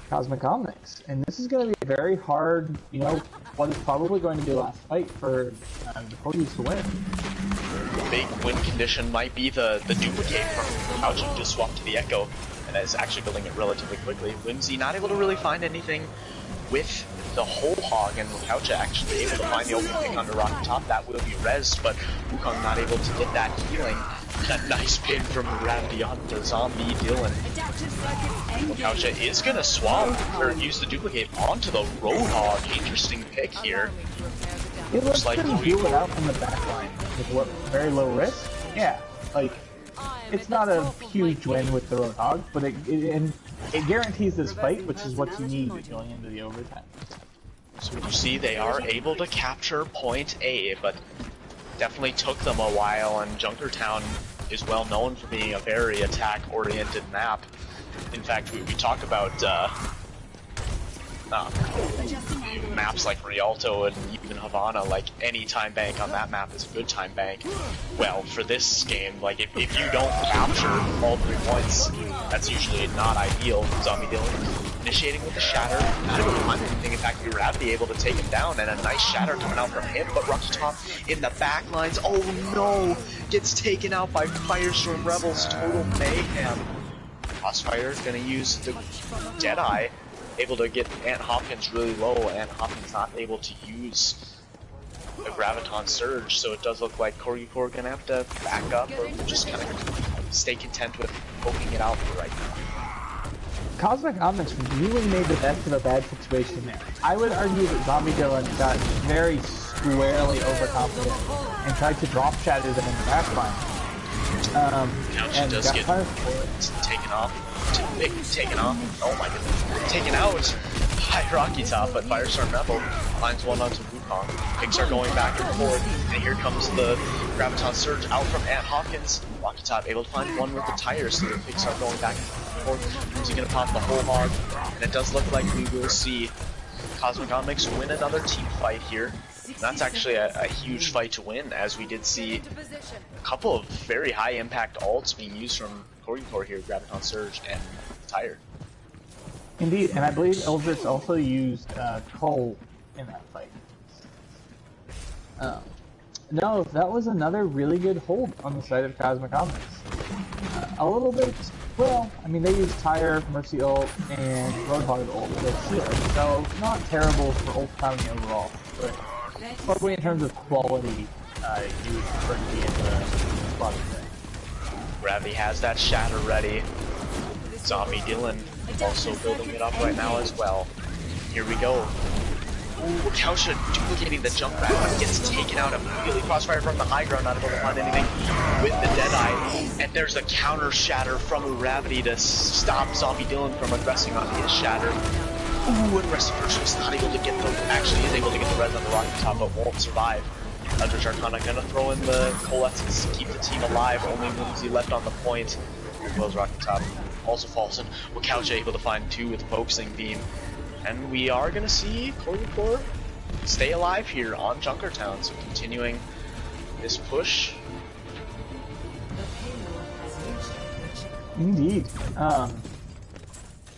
Cosmic Omnics. And this is going to be a very hard, what is probably going to be the last fight for the Corgis to win. The big win condition might be the duplicate from Couch just swapped to the Echo, and is actually building it relatively quickly. Whimsy not able to really find anything with the whole hog, and Coucha actually able to find the open pick under Rocky Top. That will be res, but Wukong not able to get that healing. A nice pin from Gravity onto Zombie Dylan. Coucha is gonna swap, or use the duplicate onto the Roadhog. Interesting pick here. It looks like you deal it out from the back line with very low risk. Yeah, it's not a huge win with the Roadhog, but it guarantees this fight, which is what you need going into the overtime. So you see they are able to capture point A, but definitely took them a while, and Junkertown is well known for being a very attack-oriented map. In fact, we talk about maps like Rialto and even Havana, like any time bank on that map is a good time bank. Well, for this game, if you don't capture all 3 points, that's usually not ideal. Zombie Dylan initiating with the Shatter, not able to find anything. In fact, Gravity able to take him down, and a nice Shatter coming out from him, but Rocky Top in the back lines, oh no, gets taken out by Firestorm Rebels, total mayhem. Crossfire gonna use the Deadeye, able to get Ant Hopkins really low. Ant Hopkins not able to use the Graviton Surge, so it does look like Corgi Core gonna have to back up or just kind of stay content with poking it out for right now. Cosmic Omnics really made the best of a bad situation there. I would argue that Zombie Dylan got very squarely overconfident and tried to drop shatter them in the back line. And does get taken off. Oh my goodness. Taken out by Rocky Top, but Firestorm Rebel finds one onto Wukong. Picks are going back and forth, and here comes the Graviton Surge out from Ant Hopkins. Rocky Top able to find one with the tires, so the picks are going back and forth. Is he gonna pop the whole hog? And it does look like we will see Cosmic Omnics win another team fight here. And that's actually a huge fight to win, as we did see a couple of very high impact ults being used from Corgi Core here, Graviton Surge and Tire. Indeed, and I believe Eldritch also used Cole in that fight. No, that was another really good hold on the side of Cosmic Omnics. A little bit Well, I mean, they use Tire, Mercy ult, and Roadhog ult with shield, so not terrible for ult timing overall, but probably in terms of quality, you would prefer to be in the spot today. Gravity has that shatter ready. Zombie Dylan also building it up right now as well. Here we go. Ooh, Kausha duplicating the jump back, but gets taken out immediately. Crossfire from the high ground, not able to find anything with the Deadeye. And there's a counter shatter from Gravity to stop Zombie Dylan from aggressing on his shatter. Ooh, and Rest First was not able to get the, actually is able to get the res on the rocket top, but won't survive. Eldritch Arcana gonna throw in the coalescence to keep the team alive, only Whimsy left on the point, as well as rocket top. Also falls in, with Couch able to find 2 with Focusing Beam. And we are going to see Corgi stay alive here on Junkertown, so continuing this push. Indeed.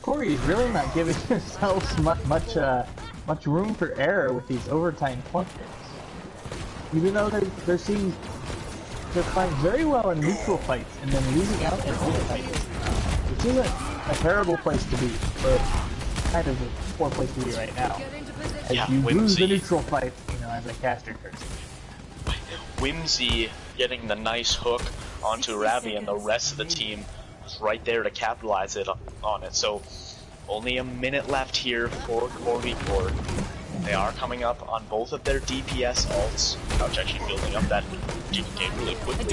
Corgi is really not giving themselves much room for error with these overtime clunkers. Even though they're playing very well in neutral fights and then losing out in overtimes, which isn't a terrible place to be, but kind of a poor place to be right now. As you lose the neutral fight, you know, as a caster curse. Whimsy getting the nice hook onto Ravi, and the rest of the team was right there to capitalize on it. So only a minute left here for Corgi. They are coming up on both of their DPS ults. Couch actually building up that game really quickly.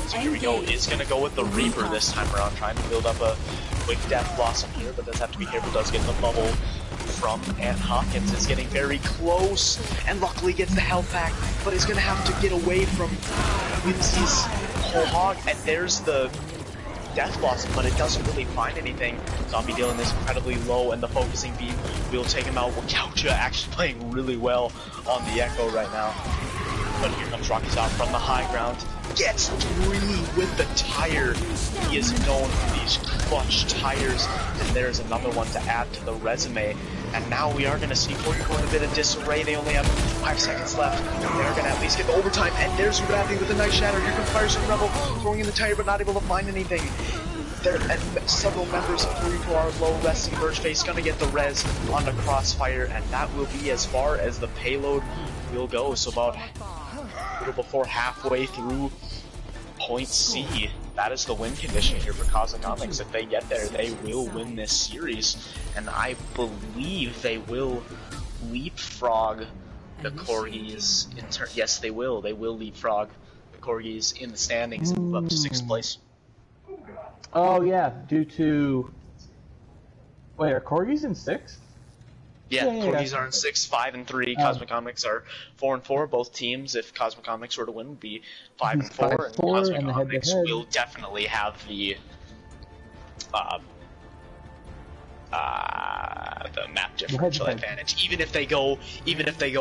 So here we go. Is going to go with the Reaper this time around, trying to build up a quick Death Blossom here, but does have to be careful. Does get the bubble from Ant Hopkins. Is getting very close, and luckily gets the health back, but is going to have to get away from Whimsy's whole hog. And there's the Death Blossom, but it doesn't really find anything. Zombie Dylan is incredibly low, and the Focusing Beam will take him out. Wakaucha actually playing really well on the Echo right now. But here comes Rocky Top from the high ground. Gets 3 with the tire. He is known for these clutch tires, and there's another one to add to the resume. And now we are going to see Corgi in a bit of disarray. They only have 5 seconds left. They're going to at least get the overtime, and there's Gravity with a nice shatter. Here comes Firestorm Rebel, throwing in the tire, but not able to find anything. There, and several members of Corgi are low resting. Birchface going to get the res on the Crossfire, and that will be as far as the payload will go. So about a little before halfway through point C. That is the win condition here for Kosmic. If they get there, they will win this series, and I believe they will leapfrog the Corgis. Yes, they will. They will leapfrog the Corgis in the standings and move up to 6th place. Oh yeah, due to... Wait, are Corgis in 6th? Yeah, Corgis are in 6, 5 and 3. Kosmic are 4 and 4. Both teams, if Kosmic were to win, would be 5 and 4. And Kosmic will definitely have the map differential advantage. Even if they go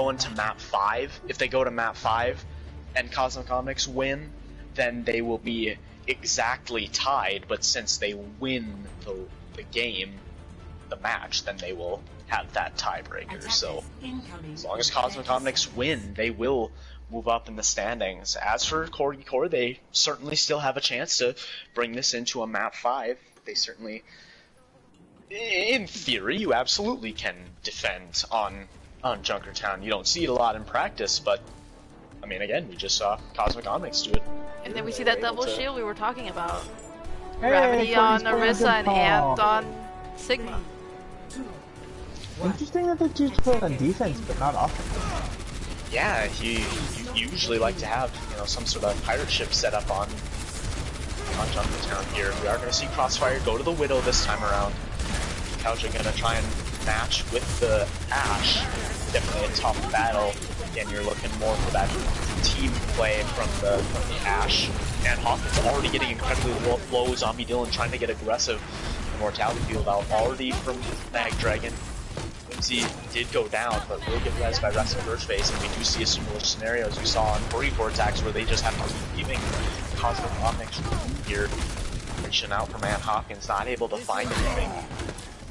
into map 5, if they go to map 5 and Kosmic win, then they will be exactly tied. But since they win the game, the match, then they will have that tiebreaker. So as long as Kosmic win, they will move up in the standings. As for Corgi, they certainly still have a chance to bring this into a map 5. They certainly, in theory, you absolutely can defend on Junkertown. You don't see it a lot in practice, but I mean, again, we just saw Kosmic do it. And then we see that double shield we were talking about. Gravity on Orisa and Ant on Sigma. Interesting that they choose to play on defense, but not offense. Yeah, you usually like to have, you know, some sort of pirate ship set up on Junkertown here. We are going to see Crossfire go to the Widow this time around. Couch are going to try and match with the Ashe. Definitely a tough battle. Again, you're looking more for that team play from the Ashe. And Hawkins already getting incredibly low. Zombie Dylan trying to get aggressive. The Mortality Field out already from Mag Dragon. Whimsy did go down, but will get res by Rest and Birchface, and we do see a similar scenario as we saw on Corgi attacks where they just have to keep giving Kosmic here. Reaching out for Ant Hopkins, not able to find anything.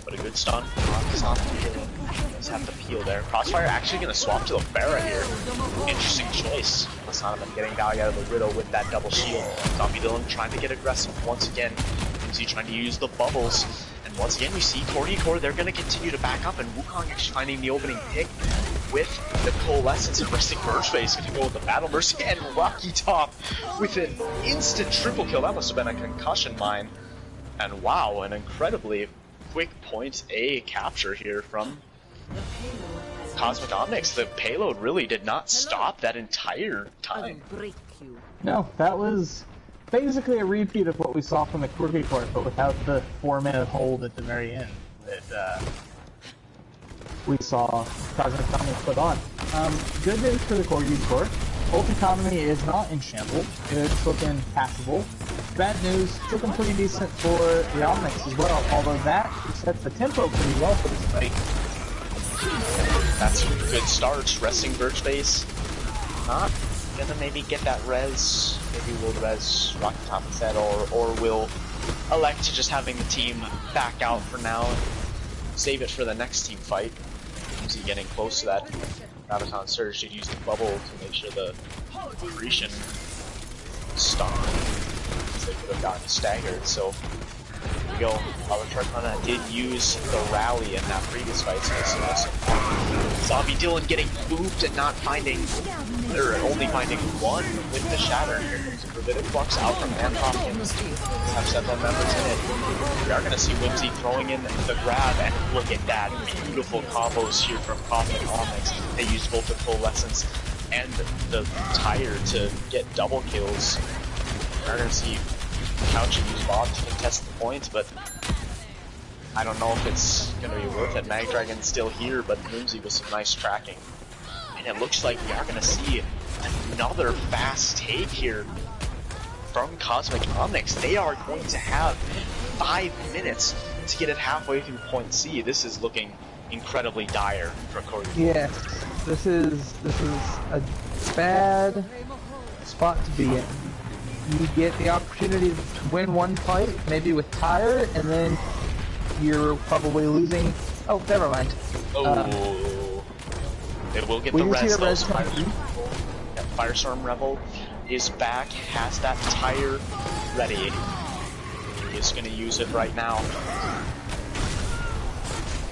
But a good stun on Zombie Dylan. Does have to peel there. Crossfire actually going to swap to a Pharah here. Interesting choice. Must not have been getting value out of the Widow with that double shield. Zombie Dylan trying to get aggressive once again. Whimsy trying to use the bubbles. And once again, we see Corgi Core, they're going to continue to back up, and Wukong actually finding the opening pick with the Coalescence, and Resting Bird Face going to go with the Battle Mercy, and Rocky Top with an instant triple kill. That must have been a concussion mine. And wow, an incredibly quick point A capture here from Cosmic Omnics. The payload really did not stop that entire time. No, that was basically a repeat of what we saw from the Corgi Core, but without the 4-minute hold at the very end that we saw Cosmic Omnics put on. Good news for the Corgi Core. Ult economy is not in shambles. It's looking passable. Bad news, it's looking pretty decent for the Omnics as well, although that sets the tempo pretty well for this fight. That's a good start. Resting Birch Base. Not gonna maybe get that res. Maybe we'll res Rocky Top instead, or we'll elect to just having the team back out for now and save it for the next team fight. Is he getting close to that Graviton Surge to use the bubble to make sure the accretion stopped. They could have gotten staggered, so here we go. Chartana did use the rally in that previous fight, so this is awesome. Zombie Dylan getting booped and not finding, or only finding one with the shatter. Here comes Forbidden Flux out from Van Hopkins. Have several members in it. We are going to see Whimsy throwing in the grab, and look at that. Beautiful combos here from Cosmic Omnics. They used both the Coalescence and the Tire to get double kills. We're going to see Couch and use Bob to contest the points, but I don't know if it's going to be worth it. Mag Dragon's still here, but Whimsy with some nice tracking. And it looks like we are going to see another fast take here from Cosmic Omnics. They are going to have 5 minutes to get it halfway through point C. This is looking incredibly dire for Corgi. Yes, this is a bad spot to be in. You get the opportunity to win one fight, maybe with Tire, and then you're probably losing. Oh, never mind. Oh, they will get the res though. Firestorm Rebel is back, has that Tire ready. He is going to use it right now.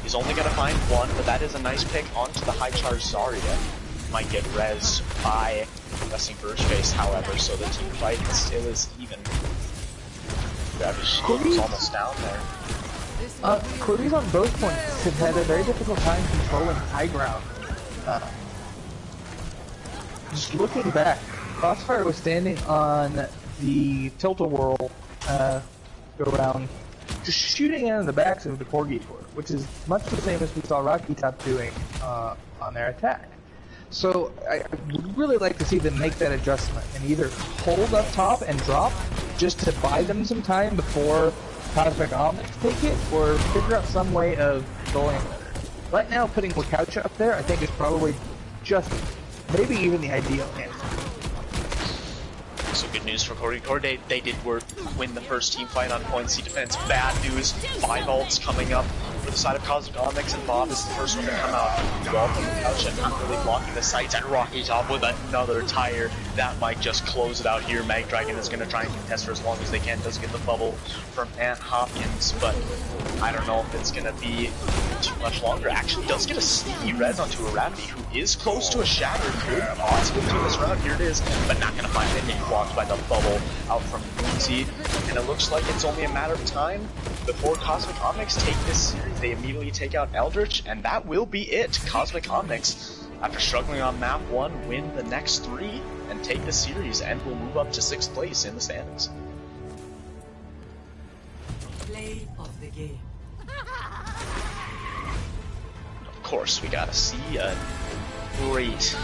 He's only going to find one, but that is a nice pick onto the high charge Zarya. Might get res by Resting Birch Face, however, so the team fight still is even. Gravity Shield was almost down there. Corgis on both points have had a very difficult time controlling high ground. Just looking back, Crossfire was standing on the Tilt-A-Whirl go-around, just shooting in the backs of the Corgi Core, which is much the same as we saw Rocky Top doing on their attack. So I would really like to see them make that adjustment and either hold up top and drop just to buy them some time before Cosmic Omnics take it, or figure out some way of going with it. Right now, putting Wakaucha up there, I think is probably just maybe even the ideal answer. So good news for Corgi Core. They did win the first team fight on point C defense. Bad news, 5 ults coming up for the side of Cosmic Omnics, and Bob is the first one to come out. Well from the couch and not really blocking the sights, and Rocky Top with another Tire. That might just close it out here. Mag Dragon is going to try and contest for as long as they can. Does get the bubble from Ant Hopkins, but I don't know if it's going to be too much longer. Actually does get a sneaky res onto a Ravity, who is close to a shatter. Could possibly do this round. Here it is, but not going to find it. And blocked by the bubble out from Whimsy, and it looks like it's only a matter of time before Cosmic Omnics take this series. They immediately take out Eldritch, and that will be it. Cosmic Omnics, after struggling on map 1, win the next 3 and take the series, and will move up to 6th place in the standings. Play of the game. Of course, we gotta see a great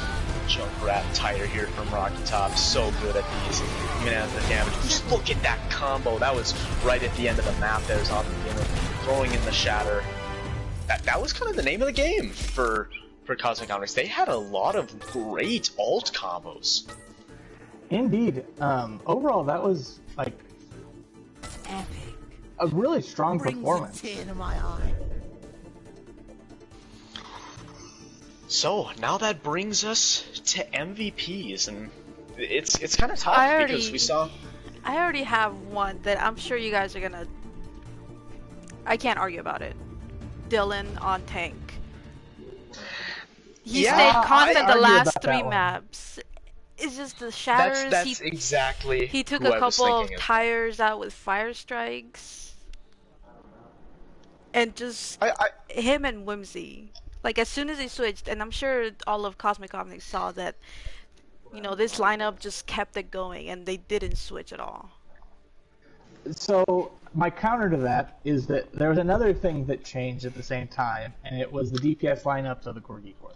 Junkrat Tire here from Rocky Top. So good at these, even as the damage. Just look at that combo. That was right at the end of the map. There's on the beginning, throwing in the shatter. That was kind of the name of the game for Cosmic Omnics. They had a lot of great ult combos. Indeed. Overall, that was like Epic. a really strong performance. Brings a tear to my eye. So now that brings us to MVPs, and it's kind of tough because we saw. I already have one that I'm sure you guys are gonna I can't argue about it. Dylan on tank. He Yeah, stayed constant the last about 3 that one. maps. It's just the shatters. That's exactly He took who a I was couple of thinking tires out with fire strikes. And just him and Whimsy. Like, as soon as they switched, and I'm sure all of Cosmic Omnics saw that, you know, this lineup just kept it going, and they didn't switch at all. So my counter to that is that there was another thing that changed at the same time, and it was the DPS lineups of the Corgi Core.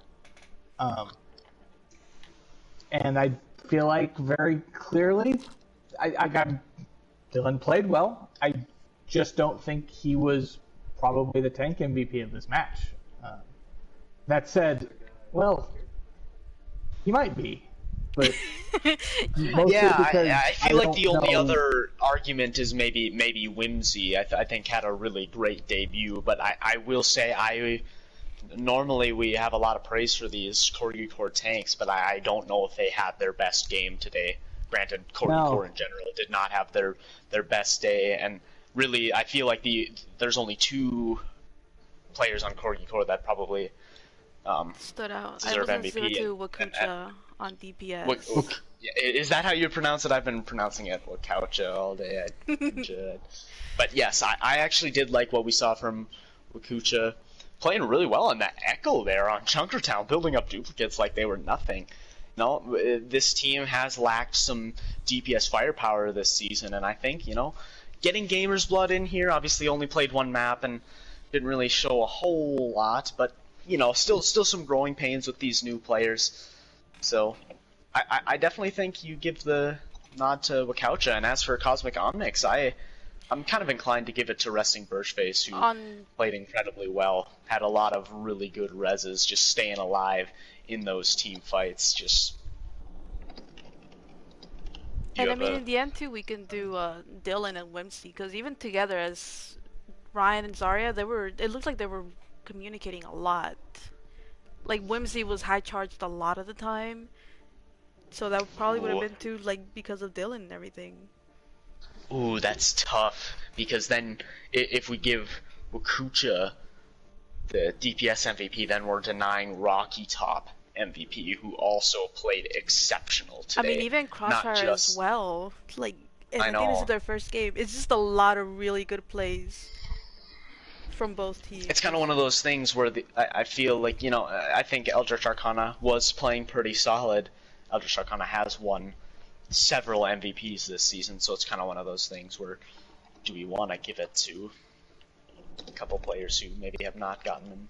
And I feel like very clearly, I got Dylan played well. I just don't think he was probably the tank MVP of this match. That said, well, he might be. But yeah, I feel like the only know. other argument is maybe Whimsy. I think had a really great debut, but I will say normally we have a lot of praise for these Corgi Core tanks, but I don't know if they had their best game today. Granted, Corgi Core in general did not have their best day, and really I feel like there's only 2 players on Corgi Core that probably stood out. deserve I MVP. was to Wakucha on DPS. Is that how you pronounce it? I've been pronouncing it Wakaucha all day. But yes, I actually did like what we saw from Wakucha. Playing really well in that Echo there on Junkertown, building up duplicates like they were nothing. No, this team has lacked some DPS firepower this season, and I think, you know, getting Gamer's Blood in here, obviously only played 1 map and didn't really show a whole lot, but, you know, still some growing pains with these new players. So, I definitely think you give the nod to Wakaucha, and as for Cosmic Omnics, I'm kind of inclined to give it to Resting Birchface, who played incredibly well. Had a lot of really good reses, just staying alive in those team fights. And I mean, in the end too, we can do Dylan and Whimsy, because even together as Ryan and Zarya, it looked like they were communicating a lot. Like, Whimsy was high charged a lot of the time, so that probably would have been too, like, because of Dylan and everything. Ooh, that's tough, because then if we give Wakucha the DPS MVP, then we're denying Rocky Top MVP, who also played exceptional today. I mean, even Crossfire as well. Like, and I think this is their first game. It's just a lot of really good plays from both teams. It's kind of one of those things where I feel like, you know, I think Eldritch Arcana was playing pretty solid. Eldritch Arcana has won several MVPs this season, so it's kind of one of those things where, do we want to give it to a couple players who maybe have not gotten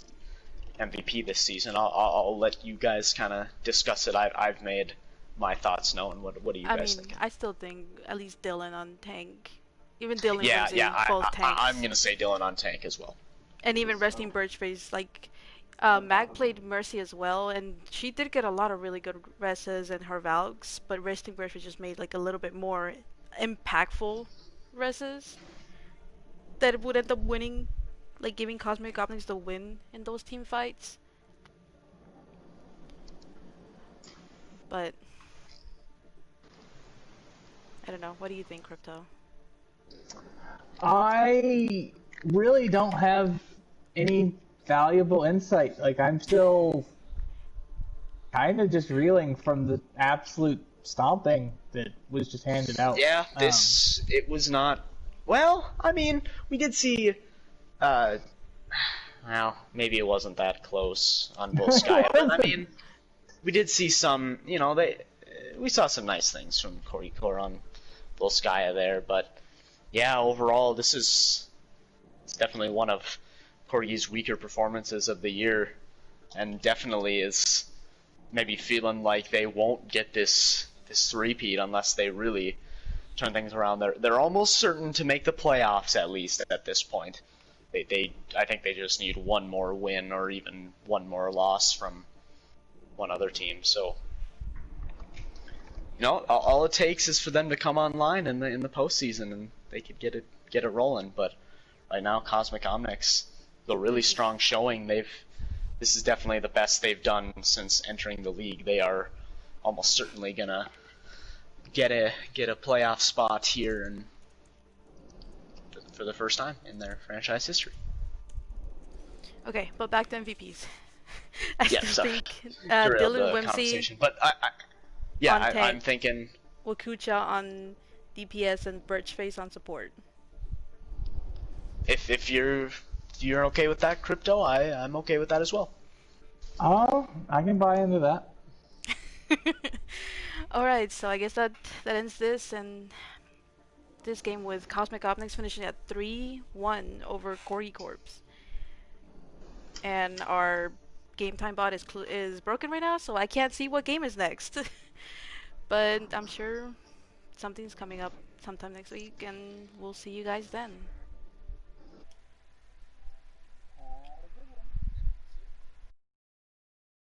an MVP this season? I'll let you guys kind of discuss it. I've made my thoughts known. What do you guys think? I still think at least Dylan on tank. Even Dylan both tanks. I'm gonna say Dylan on tank as well. And even Resting Birchface, like, Mag played Mercy as well, and she did get a lot of really good reses and her Valks, but Resting Birchface just made like a little bit more impactful reses that would end up winning, like giving Cosmic Omnics the win in those team fights. But I don't know. What do you think, Crypto? I really don't have any valuable insight. Like, I'm still kind of just reeling from the absolute stomping that was just handed out. Yeah, it was not. Well, I mean, we did see. Well, maybe it wasn't that close on Volskaya, but I mean, we did see some. You know, we saw some nice things from Corgi Core on Volskaya there, but yeah, overall, it's definitely one of Corgi's weaker performances of the year, and definitely is maybe feeling like they won't get this three-peat unless they really turn things around. They're almost certain to make the playoffs, at least at this point. I think they just need one more win or even one more loss from one other team. So, you know, all it takes is for them to come online in the postseason, and they could get it rolling. But right now, Cosmic Omnics, a really strong showing. This is definitely the best they've done since entering the league. They are almost certainly gonna get a playoff spot here, and for the first time in their franchise history. Okay, but back to MVPs. I Yeah, still sorry. think Derailed Dylan the Whimsy conversation, but on I'm tank, thinking Wakucha on DPS, and Birchface on support. if you're okay with that, Crypto, I'm okay with that as well. Oh, I can buy into that. Alright, so I guess that ends this, and this game with Cosmic Omnics finishing at 3-1 over Corgi Corps. And our game time bot is broken right now, so I can't see what game is next. But I'm sure something's coming up sometime next week, and we'll see you guys then.